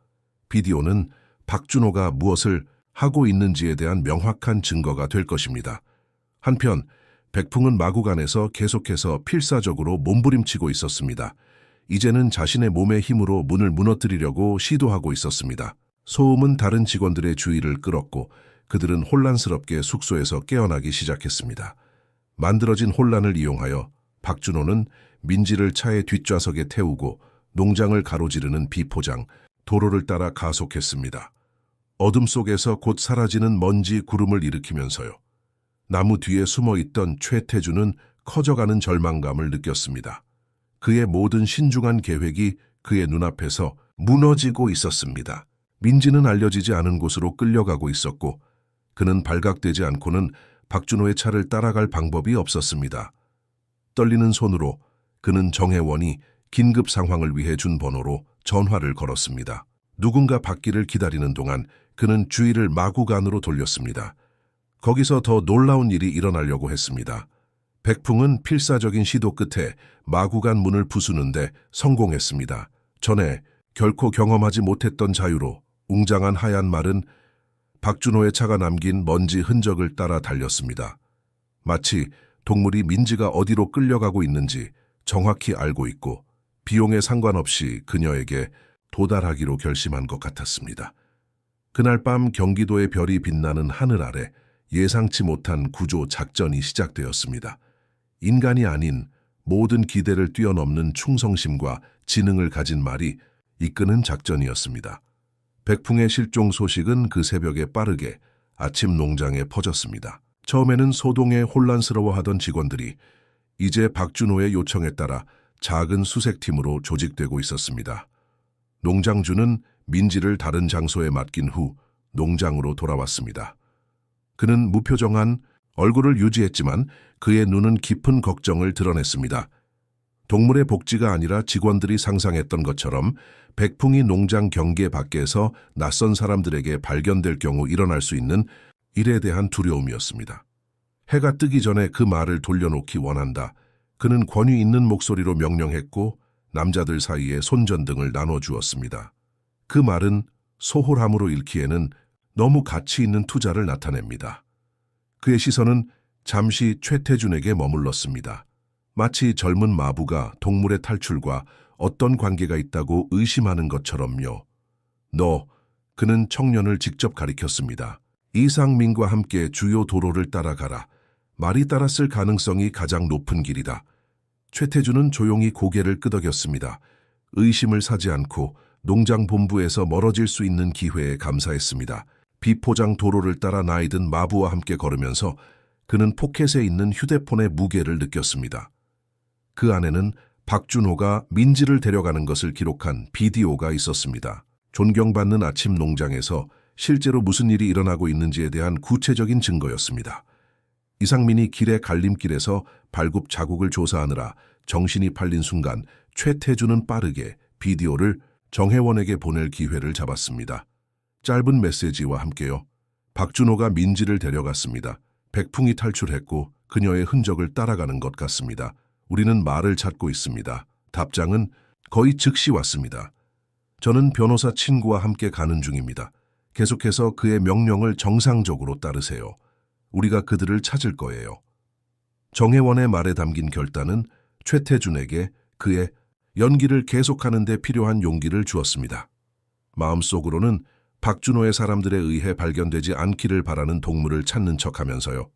비디오는 박준호가 무엇을 하고 있는지에 대한 명확한 증거가 될 것입니다. 한편 백풍은 마구간에서 계속해서 필사적으로 몸부림치고 있었습니다. 이제는 자신의 몸의 힘으로 문을 무너뜨리려고 시도하고 있었습니다. 소음은 다른 직원들의 주의를 끌었고 그들은 혼란스럽게 숙소에서 깨어나기 시작했습니다. 만들어진 혼란을 이용하여 박준호는 민지를 차의 뒷좌석에 태우고 농장을 가로지르는 비포장, 도로를 따라 가속했습니다. 어둠 속에서 곧 사라지는 먼지 구름을 일으키면서요. 나무 뒤에 숨어있던 최태준은 커져가는 절망감을 느꼈습니다. 그의 모든 신중한 계획이 그의 눈앞에서 무너지고 있었습니다. 민지는 알려지지 않은 곳으로 끌려가고 있었고 그는 발각되지 않고는 박준호의 차를 따라갈 방법이 없었습니다. 떨리는 손으로 그는 정혜원이 긴급 상황을 위해 준 번호로 전화를 걸었습니다. 누군가 받기를 기다리는 동안 그는 주의를 마구간으로 돌렸습니다. 거기서 더 놀라운 일이 일어나려고 했습니다. 백풍은 필사적인 시도 끝에 마구간 문을 부수는데 성공했습니다. 전에 결코 경험하지 못했던 자유로 웅장한 하얀 말은 박준호의 차가 남긴 먼지 흔적을 따라 달렸습니다. 마치 동물이 민지가 어디로 끌려가고 있는지 정확히 알고 있고 비용에 상관없이 그녀에게 도달하기로 결심한 것 같았습니다. 그날 밤 경기도의 별이 빛나는 하늘 아래 예상치 못한 구조 작전이 시작되었습니다. 인간이 아닌 모든 기대를 뛰어넘는 충성심과 지능을 가진 말이 이끄는 작전이었습니다. 백풍의 실종 소식은 그 새벽에 빠르게 아침 농장에 퍼졌습니다. 처음에는 소동에 혼란스러워하던 직원들이 이제 박준호의 요청에 따라 작은 수색팀으로 조직되고 있었습니다. 농장주는 민지를 다른 장소에 맡긴 후 농장으로 돌아왔습니다. 그는 무표정한 얼굴을 유지했지만 그의 눈은 깊은 걱정을 드러냈습니다. 동물의 복지가 아니라 직원들이 상상했던 것처럼 백풍이 농장 경계 밖에서 낯선 사람들에게 발견될 경우 일어날 수 있는 일에 대한 두려움이었습니다. 해가 뜨기 전에 그 말을 돌려놓기 원한다. 그는 권위 있는 목소리로 명령했고 남자들 사이에 손전등을 나눠주었습니다. 그 말은 소홀함으로 읽기에는 너무 가치 있는 투자를 나타냅니다. 그의 시선은 잠시 최태준에게 머물렀습니다. 마치 젊은 마부가 동물의 탈출과 어떤 관계가 있다고 의심하는 것처럼요. 그는 청년을 직접 가리켰습니다. 이상민과 함께 주요 도로를 따라가라. 말이 따랐을 가능성이 가장 높은 길이다. 최태준은 조용히 고개를 끄덕였습니다. 의심을 사지 않고 농장 본부에서 멀어질 수 있는 기회에 감사했습니다. 비포장 도로를 따라 나이든 마부와 함께 걸으면서 그는 포켓에 있는 휴대폰의 무게를 느꼈습니다. 그 안에는 박준호가 민지를 데려가는 것을 기록한 비디오가 있었습니다. 존경받는 아침 농장에서 실제로 무슨 일이 일어나고 있는지에 대한 구체적인 증거였습니다. 이상민이 길의 갈림길에서 발굽 자국을 조사하느라 정신이 팔린 순간 최태준은 빠르게 비디오를 정혜원에게 보낼 기회를 잡았습니다. 짧은 메시지와 함께요. 박준호가 민지를 데려갔습니다. 백풍이 탈출했고 그녀의 흔적을 따라가는 것 같습니다. 우리는 말을 찾고 있습니다. 답장은 거의 즉시 왔습니다. 저는 변호사 친구와 함께 가는 중입니다. 계속해서 그의 명령을 정상적으로 따르세요. 우리가 그들을 찾을 거예요. 정혜원의 말에 담긴 결단은 최태준에게 그의 연기를 계속하는 데 필요한 용기를 주었습니다. 마음속으로는 박준호의 사람들에 의해 발견되지 않기를 바라는 동물을 찾는 척하면서요.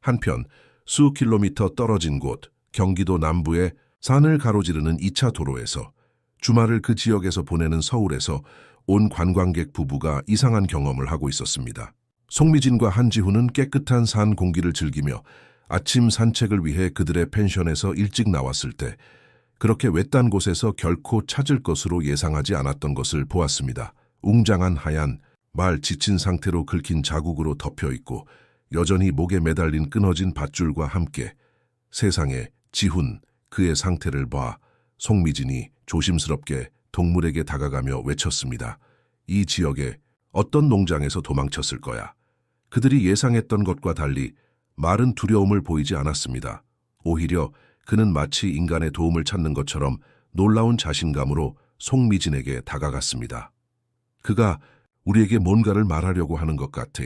한편 수 킬로미터 떨어진 곳 경기도 남부의 산을 가로지르는 2차 도로에서 주말을 그 지역에서 보내는 서울에서 온 관광객 부부가 이상한 경험을 하고 있었습니다. 송미진과 한지훈은 깨끗한 산 공기를 즐기며 아침 산책을 위해 그들의 펜션에서 일찍 나왔을 때 그렇게 외딴 곳에서 결코 찾을 것으로 예상하지 않았던 것을 보았습니다. 웅장한 하얀 말 지친 상태로 긁힌 자국으로 덮여있고 여전히 목에 매달린 끊어진 밧줄과 함께 세상에 지훈 그의 상태를 봐 송미진이 조심스럽게 동물에게 다가가며 외쳤습니다. 이 지역에 어떤 농장에서 도망쳤을 거야. 그들이 예상했던 것과 달리 말은 두려움을 보이지 않았습니다. 오히려 그는 마치 인간의 도움을 찾는 것처럼 놀라운 자신감으로 송미진에게 다가갔습니다. 그가 우리에게 뭔가를 말하려고 하는 것 같아.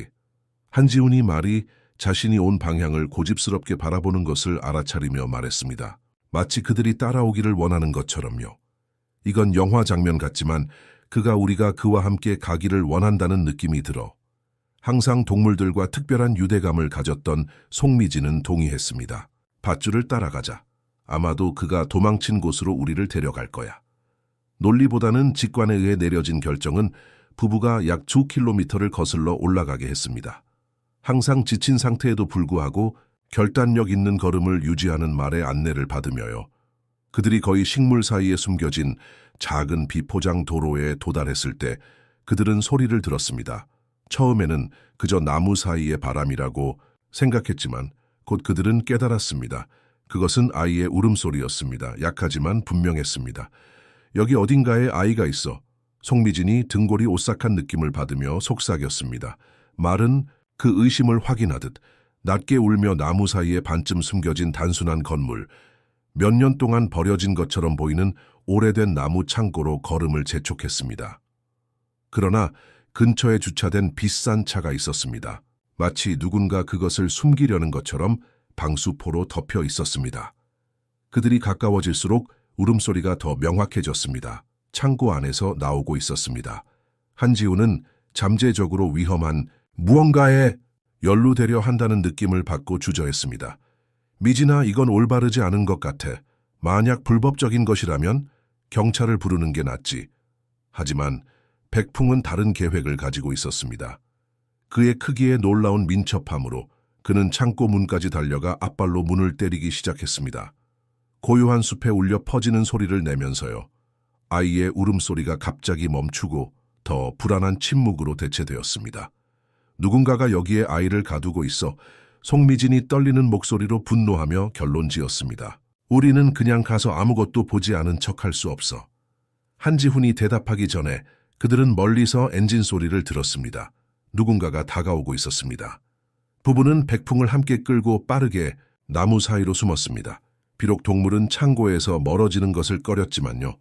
한지훈이 말이 자신이 온 방향을 고집스럽게 바라보는 것을 알아차리며 말했습니다. 마치 그들이 따라오기를 원하는 것처럼요. 이건 영화 장면 같지만 우리가 그와 함께 가기를 원한다는 느낌이 들어. 항상 동물들과 특별한 유대감을 가졌던 송미진은 동의했습니다. 밧줄을 따라가자. 아마도 그가 도망친 곳으로 우리를 데려갈 거야. 논리보다는 직관에 의해 내려진 결정은 부부가 약 2km를 거슬러 올라가게 했습니다. 항상 지친 상태에도 불구하고 결단력 있는 걸음을 유지하는 말의 안내를 받으며요. 그들이 거의 식물 사이에 숨겨진 작은 비포장 도로에 도달했을 때 그들은 소리를 들었습니다. 처음에는 그저 나무 사이의 바람이라고 생각했지만 곧 그들은 깨달았습니다. 그것은 아이의 울음소리였습니다. 약하지만 분명했습니다. 여기 어딘가에 아이가 있어. 송미진이 등골이 오싹한 느낌을 받으며 속삭였습니다. 말은 그 의심을 확인하듯 낮게 울며 나무 사이에 반쯤 숨겨진 단순한 건물, 몇 년 동안 버려진 것처럼 보이는 오래된 나무 창고로 걸음을 재촉했습니다. 그러나 근처에 주차된 비싼 차가 있었습니다. 마치 누군가 그것을 숨기려는 것처럼 방수포로 덮여 있었습니다. 그들이 가까워질수록 울음소리가 더 명확해졌습니다. 창고 안에서 나오고 있었습니다. 한지훈은 잠재적으로 위험한 무언가에 연루되려 한다는 느낌을 받고 주저했습니다. 미진아, 이건 올바르지 않은 것 같아. 만약 불법적인 것이라면 경찰을 부르는 게 낫지. 하지만 백풍은 다른 계획을 가지고 있었습니다. 그의 크기에 놀라운 민첩함으로 그는 창고 문까지 달려가 앞발로 문을 때리기 시작했습니다. 고요한 숲에 울려 퍼지는 소리를 내면서요. 아이의 울음소리가 갑자기 멈추고 더 불안한 침묵으로 대체되었습니다. 누군가가 여기에 아이를 가두고 있어. 송미진이 떨리는 목소리로 분노하며 결론지었습니다. 우리는 그냥 가서 아무것도 보지 않은 척할 수 없어. 한지훈이 대답하기 전에 그들은 멀리서 엔진 소리를 들었습니다. 누군가가 다가오고 있었습니다. 부부는 백풍을 함께 끌고 빠르게 나무 사이로 숨었습니다. 비록 동물은 창고에서 멀어지는 것을 꺼렸지만요.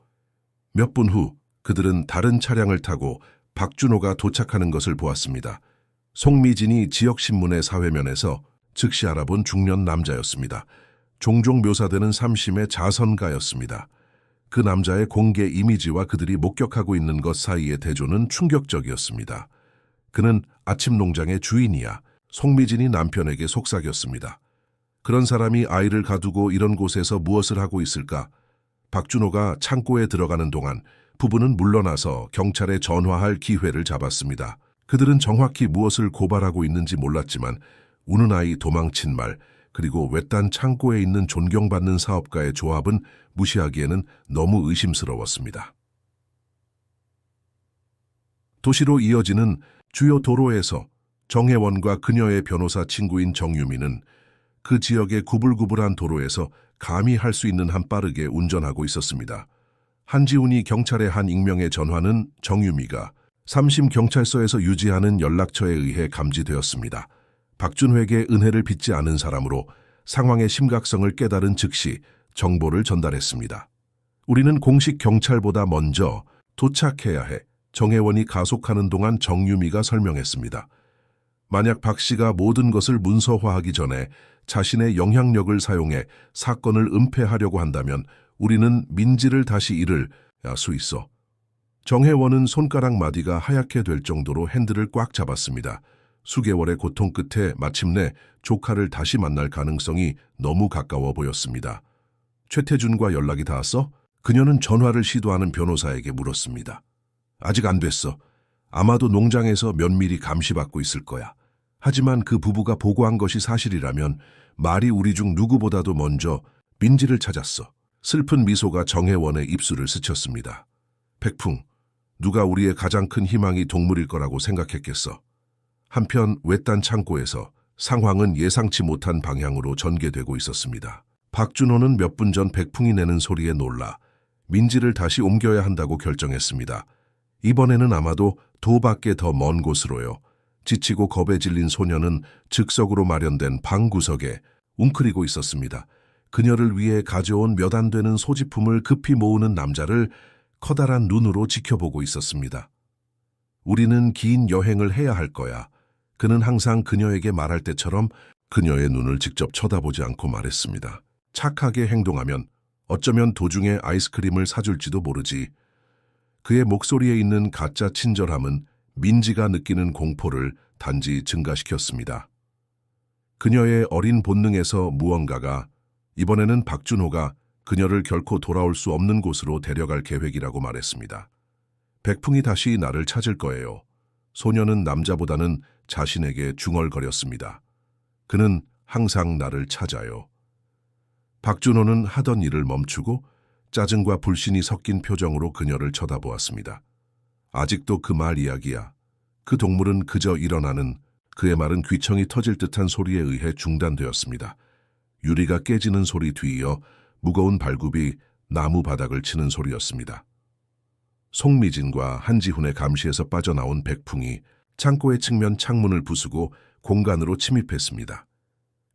몇 분 후 그들은 다른 차량을 타고 박준호가 도착하는 것을 보았습니다. 송미진이 지역신문의 사회면에서 즉시 알아본 중년 남자였습니다. 종종 묘사되는 삼심의 자선가였습니다. 그 남자의 공개 이미지와 그들이 목격하고 있는 것 사이의 대조는 충격적이었습니다. 그는 아침 농장의 주인이야 송미진이 남편에게 속삭였습니다. 그런 사람이 아이를 가두고 이런 곳에서 무엇을 하고 있을까? 박준호가 창고에 들어가는 동안 부부는 물러나서 경찰에 전화할 기회를 잡았습니다. 그들은 정확히 무엇을 고발하고 있는지 몰랐지만 우는 아이 도망친 말, 그리고 외딴 창고에 있는 존경받는 사업가의 조합은 무시하기에는 너무 의심스러웠습니다. 도시로 이어지는 주요 도로에서 정혜원과 그녀의 변호사 친구인 정유미는 그 지역의 구불구불한 도로에서 감히 할 수 있는 한 빠르게 운전하고 있었습니다. 한지훈이 경찰에 한 익명의 전화는 정유미가 삼심경찰서에서 유지하는 연락처에 의해 감지되었습니다. 박준호에게 은혜를 빚지 않은 사람으로 상황의 심각성을 깨달은 즉시 정보를 전달했습니다. 우리는 공식 경찰보다 먼저 도착해야 해. 정혜원이 가속하는 동안 정유미가 설명했습니다. 만약 박 씨가 모든 것을 문서화하기 전에 자신의 영향력을 사용해 사건을 은폐하려고 한다면 우리는 민지를 다시 잃을 수 있어. 정혜원은 손가락 마디가 하얗게 될 정도로 핸들을 꽉 잡았습니다. 수개월의 고통 끝에 마침내 조카를 다시 만날 가능성이 너무 가까워 보였습니다. 최태준과 연락이 닿았어? 그녀는 전화를 시도하는 변호사에게 물었습니다. 아직 안 됐어. 아마도 농장에서 면밀히 감시받고 있을 거야. 하지만 그 부부가 보고한 것이 사실이라면 말이 우리 중 누구보다도 먼저 민지를 찾았어. 슬픈 미소가 정혜원의 입술을 스쳤습니다. 백풍, 누가 우리의 가장 큰 희망이 동물일 거라고 생각했겠어. 한편 외딴 창고에서 상황은 예상치 못한 방향으로 전개되고 있었습니다. 박준호는 몇 분 전 백풍이 내는 소리에 놀라 민지를 다시 옮겨야 한다고 결정했습니다. 이번에는 아마도 도밖에 더 먼 곳으로요. 지치고 겁에 질린 소녀는 즉석으로 마련된 방 구석에 웅크리고 있었습니다. 그녀를 위해 가져온 몇 안 되는 소지품을 급히 모으는 남자를 커다란 눈으로 지켜보고 있었습니다. 우리는 긴 여행을 해야 할 거야. 그는 항상 그녀에게 말할 때처럼 그녀의 눈을 직접 쳐다보지 않고 말했습니다. 착하게 행동하면 어쩌면 도중에 아이스크림을 사줄지도 모르지. 그의 목소리에 있는 가짜 친절함은 민지가 느끼는 공포를 단지 증가시켰습니다. 그녀의 어린 본능에서 무언가가 이번에는 박준호가 그녀를 결코 돌아올 수 없는 곳으로 데려갈 계획이라고 말했습니다. 백풍이 다시 나를 찾을 거예요. 소녀는 남자보다는 자신에게 중얼거렸습니다. 그는 항상 나를 찾아요. 박준호는 하던 일을 멈추고 짜증과 불신이 섞인 표정으로 그녀를 쳐다보았습니다. 아직도 그 말 이야기야. 그 동물은 그저 일어나는 그의 말은 귀청이 터질 듯한 소리에 의해 중단되었습니다. 유리가 깨지는 소리 뒤이어 무거운 발굽이 나무 바닥을 치는 소리였습니다. 송미진과 한지훈의 감시에서 빠져나온 백풍이 창고의 측면 창문을 부수고 공간으로 침입했습니다.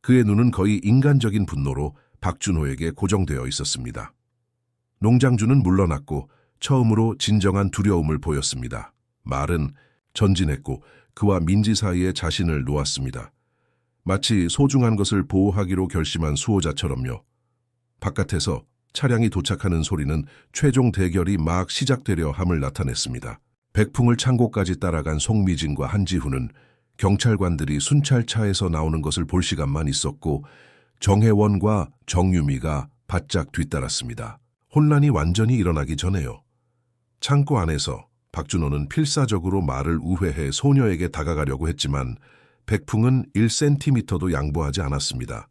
그의 눈은 거의 인간적인 분노로 박준호에게 고정되어 있었습니다. 농장주는 물러났고 처음으로 진정한 두려움을 보였습니다. 말은 전진했고 그와 민지 사이에 자신을 놓았습니다. 마치 소중한 것을 보호하기로 결심한 수호자처럼요. 바깥에서 차량이 도착하는 소리는 최종 대결이 막 시작되려 함을 나타냈습니다. 백풍을 창고까지 따라간 송미진과 한지훈은 경찰관들이 순찰차에서 나오는 것을 볼 시간만 있었고 정혜원과 정유미가 바짝 뒤따랐습니다. 혼란이 완전히 일어나기 전에요. 창고 안에서 박준호는 필사적으로 말을 우회해 소녀에게 다가가려고 했지만 백풍은 1cm도 양보하지 않았습니다.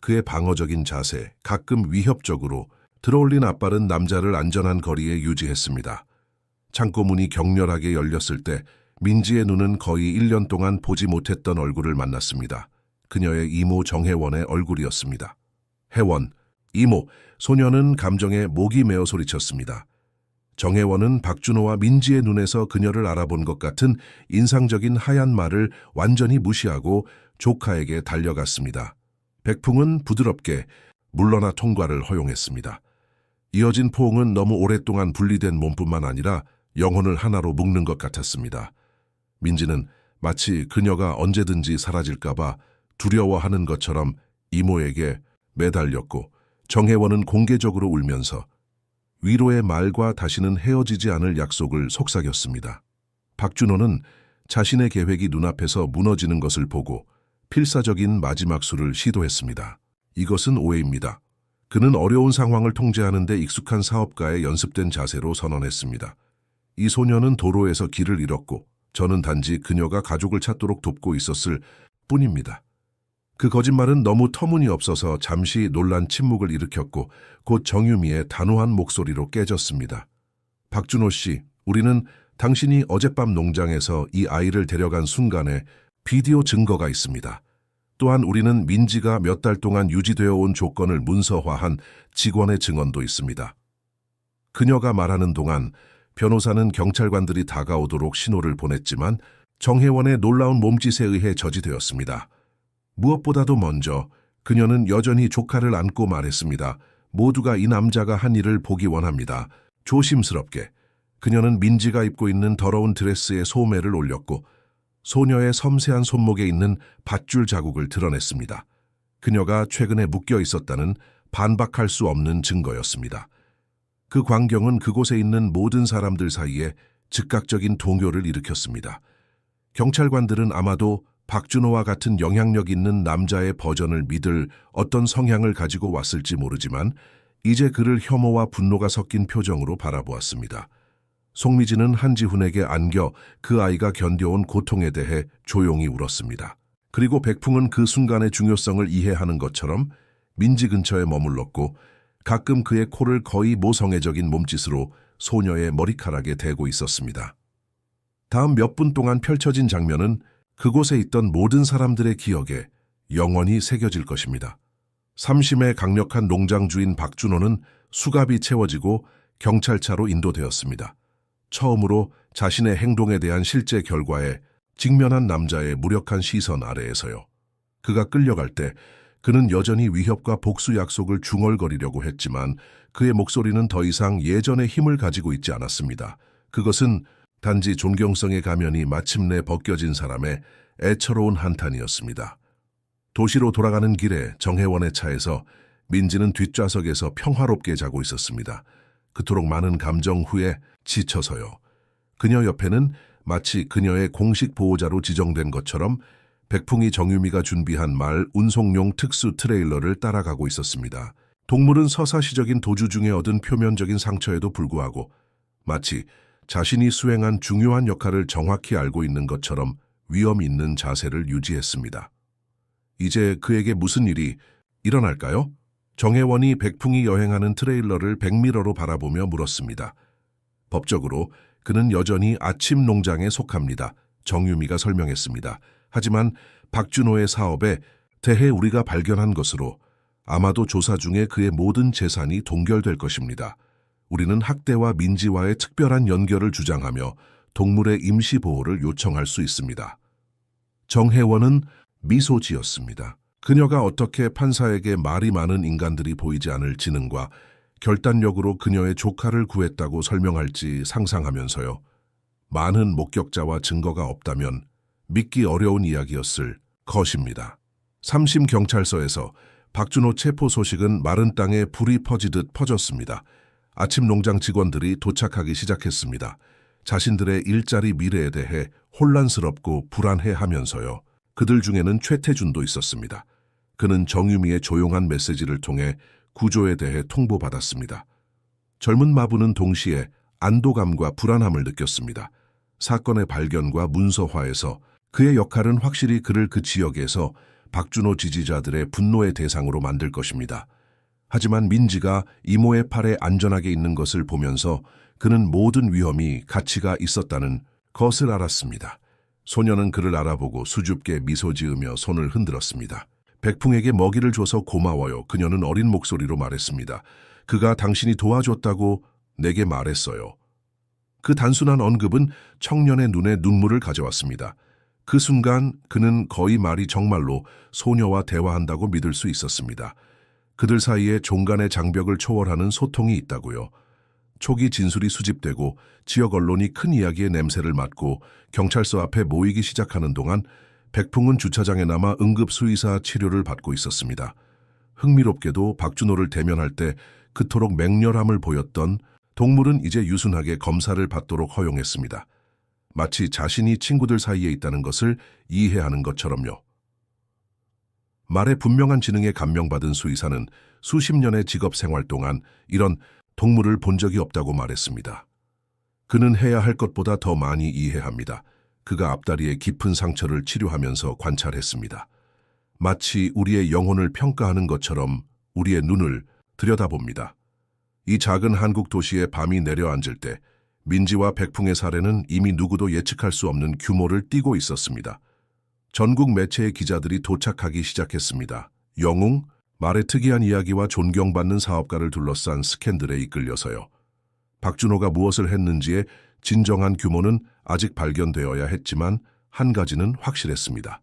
그의 방어적인 자세, 가끔 위협적으로 들어올린 앞발은 남자를 안전한 거리에 유지했습니다. 창고 문이 격렬하게 열렸을 때 민지의 눈은 거의 1년 동안 보지 못했던 얼굴을 만났습니다. 그녀의 이모 정혜원의 얼굴이었습니다. 혜원, 이모, 소녀는 감정에 목이 메어 소리쳤습니다. 정혜원은 박준호와 민지의 눈에서 그녀를 알아본 것 같은 인상적인 하얀 말을 완전히 무시하고 조카에게 달려갔습니다. 백풍은 부드럽게 물러나 통과를 허용했습니다. 이어진 포옹은 너무 오랫동안 분리된 몸뿐만 아니라 영혼을 하나로 묶는 것 같았습니다. 민지는 마치 그녀가 언제든지 사라질까봐 두려워하는 것처럼 이모에게 매달렸고, 정혜원은 공개적으로 울면서 위로의 말과 다시는 헤어지지 않을 약속을 속삭였습니다. 박준호는 자신의 계획이 눈앞에서 무너지는 것을 보고 필사적인 마지막 수를 시도했습니다. 이것은 오해입니다. 그는 어려운 상황을 통제하는 데 익숙한 사업가의 연습된 자세로 선언했습니다. 이 소녀는 도로에서 길을 잃었고 저는 단지 그녀가 가족을 찾도록 돕고 있었을 뿐입니다. 그 거짓말은 너무 터무니없어서 잠시 놀란 침묵을 일으켰고 곧 정유미의 단호한 목소리로 깨졌습니다. 박준호 씨, 우리는 당신이 어젯밤 농장에서 이 아이를 데려간 순간에 비디오 증거가 있습니다. 또한 우리는 민지가 몇 달 동안 유지되어 온 조건을 문서화한 직원의 증언도 있습니다. 그녀가 말하는 동안 변호사는 경찰관들이 다가오도록 신호를 보냈지만 정혜원의 놀라운 몸짓에 의해 저지되었습니다. 무엇보다도 먼저 그녀는 여전히 조카를 안고 말했습니다. 모두가 이 남자가 한 일을 보기 원합니다. 조심스럽게 그녀는 민지가 입고 있는 더러운 드레스에 소매를 올렸고 소녀의 섬세한 손목에 있는 밧줄 자국을 드러냈습니다. 그녀가 최근에 묶여 있었다는 반박할 수 없는 증거였습니다. 그 광경은 그곳에 있는 모든 사람들 사이에 즉각적인 동요를 일으켰습니다. 경찰관들은 아마도 박준호와 같은 영향력 있는 남자의 버전을 믿을 어떤 성향을 가지고 왔을지 모르지만 이제 그를 혐오와 분노가 섞인 표정으로 바라보았습니다. 송미진은 한지훈에게 안겨 그 아이가 견뎌온 고통에 대해 조용히 울었습니다. 그리고 백풍은 그 순간의 중요성을 이해하는 것처럼 민지 근처에 머물렀고 가끔 그의 코를 거의 모성애적인 몸짓으로 소녀의 머리카락에 대고 있었습니다. 다음 몇 분 동안 펼쳐진 장면은 그곳에 있던 모든 사람들의 기억에 영원히 새겨질 것입니다. 삼심의 강력한 농장 주인 박준호는 수갑이 채워지고 경찰차로 인도되었습니다. 처음으로 자신의 행동에 대한 실제 결과에 직면한 남자의 무력한 시선 아래에서요. 그가 끌려갈 때 그는 여전히 위협과 복수 약속을 중얼거리려고 했지만 그의 목소리는 더 이상 예전의 힘을 가지고 있지 않았습니다. 그것은 단지 존경성의 가면이 마침내 벗겨진 사람의 애처로운 한탄이었습니다. 도시로 돌아가는 길에 정혜원의 차에서 민지는 뒷좌석에서 평화롭게 자고 있었습니다. 그토록 많은 감정 후에 지쳐서요. 그녀 옆에는 마치 그녀의 공식 보호자로 지정된 것처럼 백풍이 정유미가 준비한 말 운송용 특수 트레일러를 따라가고 있었습니다. 동물은 서사시적인 도주 중에 얻은 표면적인 상처에도 불구하고 마치 자신이 수행한 중요한 역할을 정확히 알고 있는 것처럼 위험 있는 자세를 유지했습니다. 이제 그에게 무슨 일이 일어날까요? 정혜원이 백풍이 여행하는 트레일러를 백미러로 바라보며 물었습니다. 법적으로 그는 여전히 아침 농장에 속합니다. 정유미가 설명했습니다. 하지만 박준호의 사업에 대해 우리가 발견한 것으로 아마도 조사 중에 그의 모든 재산이 동결될 것입니다. 우리는 학대와 민지와의 특별한 연결을 주장하며 동물의 임시보호를 요청할 수 있습니다. 정혜원은 미소 지었습니다. 그녀가 어떻게 판사에게 말이 많은 인간들이 보이지 않을 지능과 결단력으로 그녀의 조카를 구했다고 설명할지 상상하면서요. 많은 목격자와 증거가 없다면 믿기 어려운 이야기였을 것입니다. 삼심 경찰서에서 박준호 체포 소식은 마른 땅에 불이 퍼지듯 퍼졌습니다. 아침 농장 직원들이 도착하기 시작했습니다. 자신들의 일자리 미래에 대해 혼란스럽고 불안해하면서요. 그들 중에는 최태준도 있었습니다. 그는 정유미의 조용한 메시지를 통해 구조에 대해 통보받았습니다. 젊은 마부는 동시에 안도감과 불안함을 느꼈습니다. 사건의 발견과 문서화에서 그의 역할은 확실히 그를 그 지역에서 박준호 지지자들의 분노의 대상으로 만들 것입니다. 하지만 민지가 이모의 팔에 안전하게 있는 것을 보면서 그는 모든 위험이 가치가 있었다는 것을 알았습니다. 소녀는 그를 알아보고 수줍게 미소 지으며 손을 흔들었습니다. 백풍에게 먹이를 줘서 고마워요. 그녀는 어린 목소리로 말했습니다. 그가 당신이 도와줬다고 내게 말했어요. 그 단순한 언급은 청년의 눈에 눈물을 가져왔습니다. 그 순간 그는 거의 말이 정말로 소녀와 대화한다고 믿을 수 있었습니다. 그들 사이에 종간의 장벽을 초월하는 소통이 있다고요. 초기 진술이 수집되고 지역 언론이 큰 이야기의 냄새를 맡고 경찰서 앞에 모이기 시작하는 동안 백풍은 주차장에 남아 응급수의사 치료를 받고 있었습니다. 흥미롭게도 박준호를 대면할 때 그토록 맹렬함을 보였던 동물은 이제 유순하게 검사를 받도록 허용했습니다. 마치 자신이 친구들 사이에 있다는 것을 이해하는 것처럼요. 말의 분명한 지능에 감명받은 수의사는 수십 년의 직업 생활 동안 이런 동물을 본 적이 없다고 말했습니다. 그는 해야 할 것보다 더 많이 이해합니다. 그가 앞다리에 깊은 상처를 치료하면서 관찰했습니다. 마치 우리의 영혼을 평가하는 것처럼 우리의 눈을 들여다봅니다. 이 작은 한국 도시에 밤이 내려앉을 때 민지와 백풍의 사례는 이미 누구도 예측할 수 없는 규모를 띠고 있었습니다. 전국 매체의 기자들이 도착하기 시작했습니다. 영웅, 말의 특이한 이야기와 존경받는 사업가를 둘러싼 스캔들에 이끌려서요. 박준호가 무엇을 했는지의 진정한 규모는 아직 발견되어야 했지만 한 가지는 확실했습니다.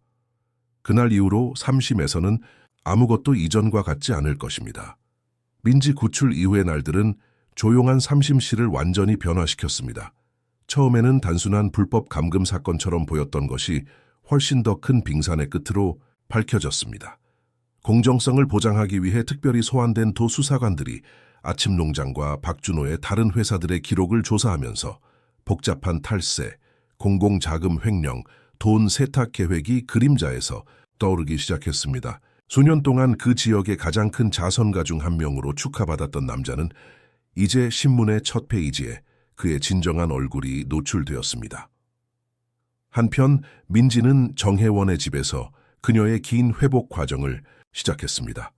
그날 이후로 3심에서는 아무것도 이전과 같지 않을 것입니다. 민지 구출 이후의 날들은 조용한 3심실을 완전히 변화시켰습니다. 처음에는 단순한 불법 감금 사건처럼 보였던 것이 훨씬 더 큰 빙산의 끝으로 밝혀졌습니다. 공정성을 보장하기 위해 특별히 소환된 도 수사관들이 아침농장과 박준호의 다른 회사들의 기록을 조사하면서 복잡한 탈세, 공공자금 횡령, 돈 세탁 계획이 그림자에서 떠오르기 시작했습니다. 수년 동안 그 지역의 가장 큰 자선가 중 한 명으로 축하받았던 남자는 이제 신문의 첫 페이지에 그의 진정한 얼굴이 노출되었습니다. 한편 민지는 정혜원의 집에서 그녀의 긴 회복 과정을 시작했습니다.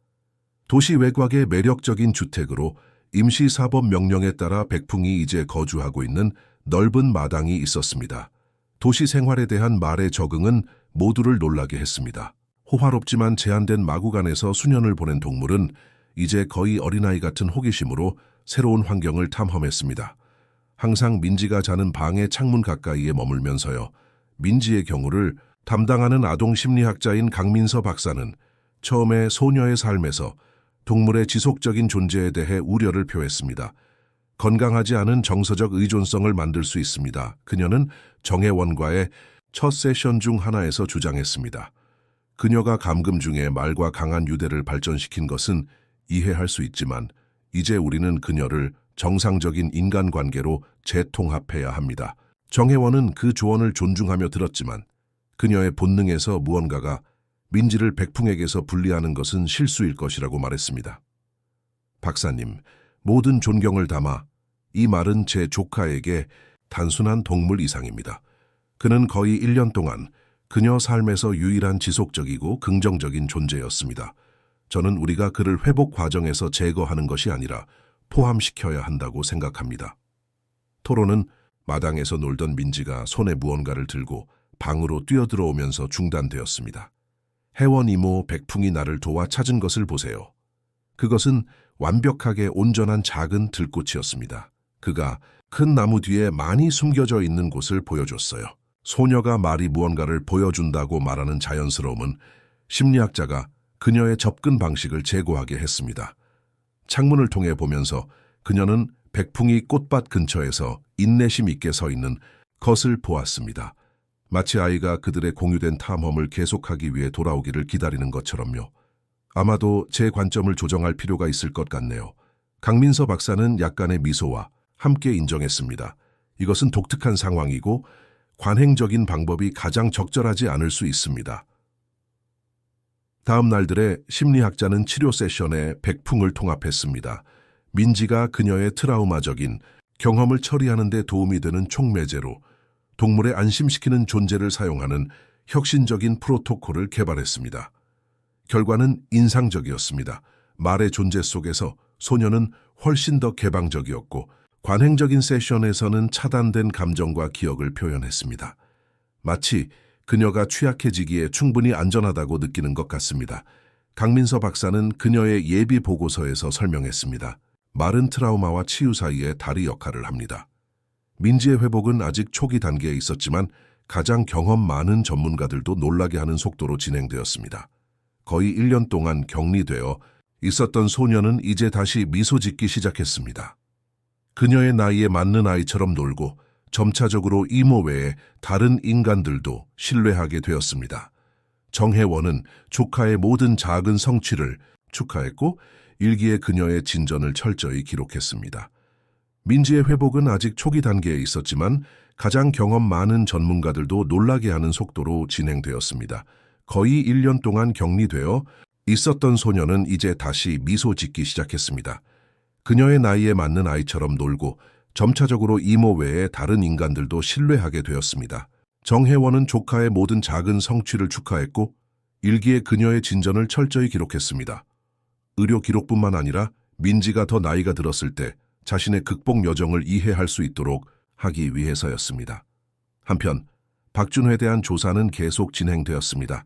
도시 외곽의 매력적인 주택으로 임시사법 명령에 따라 백풍이 이제 거주하고 있는 넓은 마당이 있었습니다. 도시 생활에 대한 말의 적응은 모두를 놀라게 했습니다. 호화롭지만 제한된 마구간에서 수년을 보낸 동물은 이제 거의 어린아이 같은 호기심으로 새로운 환경을 탐험했습니다. 항상 민지가 자는 방의 창문 가까이에 머물면서요. 민지의 경우를 담당하는 아동심리학자인 강민서 박사는 처음에 소녀의 삶에서 동물의 지속적인 존재에 대해 우려를 표했습니다. 건강하지 않은 정서적 의존성을 만들 수 있습니다. 그녀는 정혜원과의 첫 세션 중 하나에서 주장했습니다. 그녀가 감금 중에 말과 강한 유대를 발전시킨 것은 이해할 수 있지만 이제 우리는 그녀를 정상적인 인간관계로 재통합해야 합니다. 정혜원은 그 조언을 존중하며 들었지만 그녀의 본능에서 무언가가 민지를 백풍에게서 분리하는 것은 실수일 것이라고 말했습니다. 박사님, 모든 존경을 담아 이 말은 제 조카에게 단순한 동물 이상입니다. 그는 거의 1년 동안 그녀 삶에서 유일한 지속적이고 긍정적인 존재였습니다. 저는 우리가 그를 회복 과정에서 제거하는 것이 아니라 포함시켜야 한다고 생각합니다. 토론은 마당에서 놀던 민지가 손에 무언가를 들고 방으로 뛰어들어오면서 중단되었습니다. 혜원 이모 백풍이 나를 도와 찾은 것을 보세요. 그것은 완벽하게 온전한 작은 들꽃이었습니다. 그가 큰 나무 뒤에 많이 숨겨져 있는 곳을 보여줬어요. 소녀가 말이 무언가를 보여준다고 말하는 자연스러움은 심리학자가 그녀의 접근 방식을 제고하게 했습니다. 창문을 통해 보면서 그녀는 백풍이 꽃밭 근처에서 인내심 있게 서 있는 것을 보았습니다. 마치 아이가 그들의 공유된 탐험을 계속하기 위해 돌아오기를 기다리는 것처럼요. 아마도 제 관점을 조정할 필요가 있을 것 같네요. 강민서 박사는 약간의 미소와 함께 인정했습니다. 이것은 독특한 상황이고 관행적인 방법이 가장 적절하지 않을 수 있습니다. 다음 날들에 심리학자는 치료 세션에 백풍을 통합했습니다. 민지가 그녀의 트라우마적인 경험을 처리하는 데 도움이 되는 촉매제로 동물의 안심시키는 존재를 사용하는 혁신적인 프로토콜을 개발했습니다. 결과는 인상적이었습니다. 말의 존재 속에서 소녀는 훨씬 더 개방적이었고 관행적인 세션에서는 차단된 감정과 기억을 표현했습니다. 마치 그녀가 취약해지기에 충분히 안전하다고 느끼는 것 같습니다. 강민서 박사는 그녀의 예비 보고서에서 설명했습니다. 말은 트라우마와 치유 사이에 다리 역할을 합니다. 민지의 회복은 아직 초기 단계에 있었지만 가장 경험 많은 전문가들도 놀라게 하는 속도로 진행되었습니다. 거의 1년 동안 격리되어 있었던 소녀는 이제 다시 미소 짓기 시작했습니다. 그녀의 나이에 맞는 아이처럼 놀고 점차적으로 이모 외에 다른 인간들도 신뢰하게 되었습니다. 정혜원은 조카의 모든 작은 성취를 축하했고 일기에 그녀의 진전을 철저히 기록했습니다. 민지의 회복은 아직 초기 단계에 있었지만 가장 경험 많은 전문가들도 놀라게 하는 속도로 진행되었습니다. 거의 1년 동안 격리되어 있었던 소녀는 이제 다시 미소 짓기 시작했습니다. 그녀의 나이에 맞는 아이처럼 놀고 점차적으로 이모 외에 다른 인간들도 신뢰하게 되었습니다. 정혜원은 조카의 모든 작은 성취를 축하했고 일기에 그녀의 진전을 철저히 기록했습니다. 의료 기록뿐만 아니라 민지가 더 나이가 들었을 때 자신의 극복 여정을 이해할 수 있도록 하기 위해서였습니다. 한편 박준호에 대한 조사는 계속 진행되었습니다.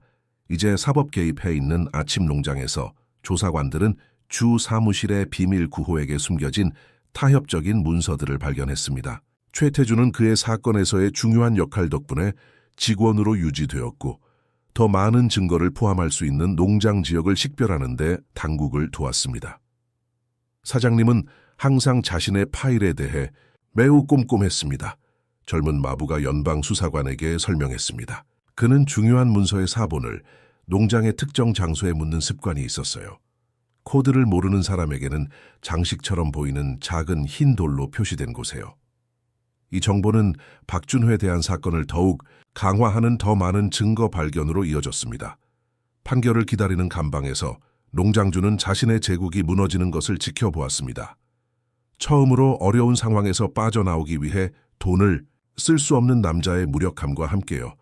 이제 사법 개입해 있는 아침 농장에서 조사관들은 주 사무실의 비밀 구호에게 숨겨진 타협적인 문서들을 발견했습니다. 최태준은 그의 사건에서의 중요한 역할 덕분에 직원으로 유지되었고 더 많은 증거를 포함할 수 있는 농장 지역을 식별하는 데 당국을 도왔습니다. 사장님은 항상 자신의 파일에 대해 매우 꼼꼼했습니다. 젊은 마부가 연방수사관에게 설명했습니다. 그는 중요한 문서의 사본을 농장의 특정 장소에 묻는 습관이 있었어요. 코드를 모르는 사람에게는 장식처럼 보이는 작은 흰 돌로 표시된 곳에요. 이 정보는 박준호에 대한 사건을 더욱 강화하는 더 많은 증거 발견으로 이어졌습니다. 판결을 기다리는 감방에서 농장주는 자신의 제국이 무너지는 것을 지켜보았습니다. 처음으로 어려운 상황에서 빠져나오기 위해 돈을 쓸 수 없는 남자의 무력함과 함께요.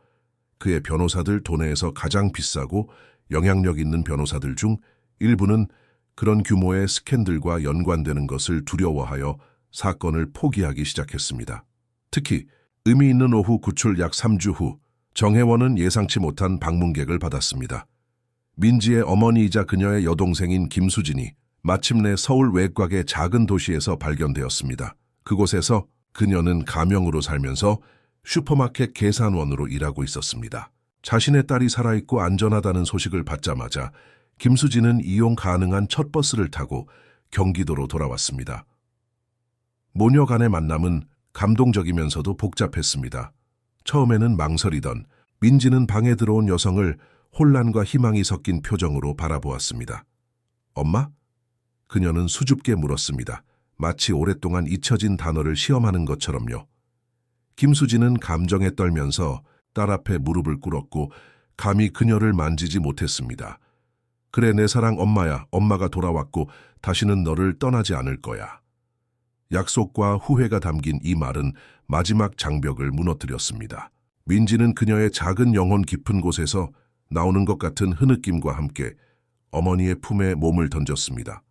그의 변호사들 도내에서 가장 비싸고 영향력 있는 변호사들 중 일부는 그런 규모의 스캔들과 연관되는 것을 두려워하여 사건을 포기하기 시작했습니다. 특히 의미 있는 오후 구출 약 3주 후 정혜원은 예상치 못한 방문객을 받았습니다. 민지의 어머니이자 그녀의 여동생인 김수진이 마침내 서울 외곽의 작은 도시에서 발견되었습니다. 그곳에서 그녀는 가명으로 살면서 슈퍼마켓 계산원으로 일하고 있었습니다. 자신의 딸이 살아있고 안전하다는 소식을 받자마자 김수진은 이용 가능한 첫 버스를 타고 경기도로 돌아왔습니다. 모녀 간의 만남은 감동적이면서도 복잡했습니다. 처음에는 망설이던 민지는 방에 들어온 여성을 혼란과 희망이 섞인 표정으로 바라보았습니다. 엄마? 그녀는 수줍게 물었습니다. 마치 오랫동안 잊혀진 단어를 시험하는 것처럼요. 김수진은 감정에 떨면서 딸 앞에 무릎을 꿇었고 감히 그녀를 만지지 못했습니다. 그래, 내 사랑 엄마야. 엄마가 돌아왔고 다시는 너를 떠나지 않을 거야. 약속과 후회가 담긴 이 말은 마지막 장벽을 무너뜨렸습니다. 민지는 그녀의 작은 영혼 깊은 곳에서 나오는 것 같은 흐느낌과 함께 어머니의 품에 몸을 던졌습니다.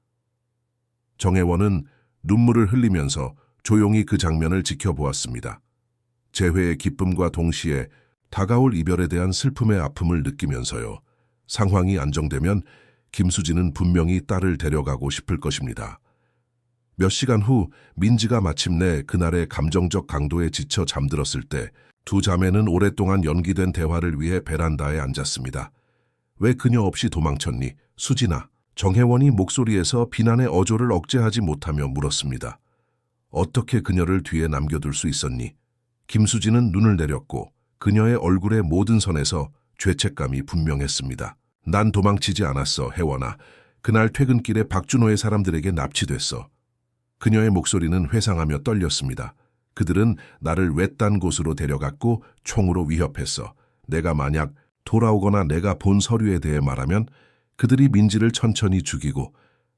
정혜원은 눈물을 흘리면서 조용히 그 장면을 지켜보았습니다. 재회의 기쁨과 동시에 다가올 이별에 대한 슬픔의 아픔을 느끼면서요. 상황이 안정되면 김수진은 분명히 딸을 데려가고 싶을 것입니다. 몇 시간 후 민지가 마침내 그날의 감정적 강도에 지쳐 잠들었을 때 두 자매는 오랫동안 연기된 대화를 위해 베란다에 앉았습니다. 왜 그녀 없이 도망쳤니? 수진아. 정혜원이 목소리에서 비난의 어조를 억제하지 못하며 물었습니다. 어떻게 그녀를 뒤에 남겨둘 수 있었니? 김수진은 눈을 내렸고 그녀의 얼굴의 모든 선에서 죄책감이 분명했습니다. 난 도망치지 않았어, 혜원아. 그날 퇴근길에 박준호의 사람들에게 납치됐어. 그녀의 목소리는 회상하며 떨렸습니다. 그들은 나를 외딴 곳으로 데려갔고 총으로 위협했어. 내가 만약 돌아오거나 내가 본 서류에 대해 말하면 그들이 민지를 천천히 죽이고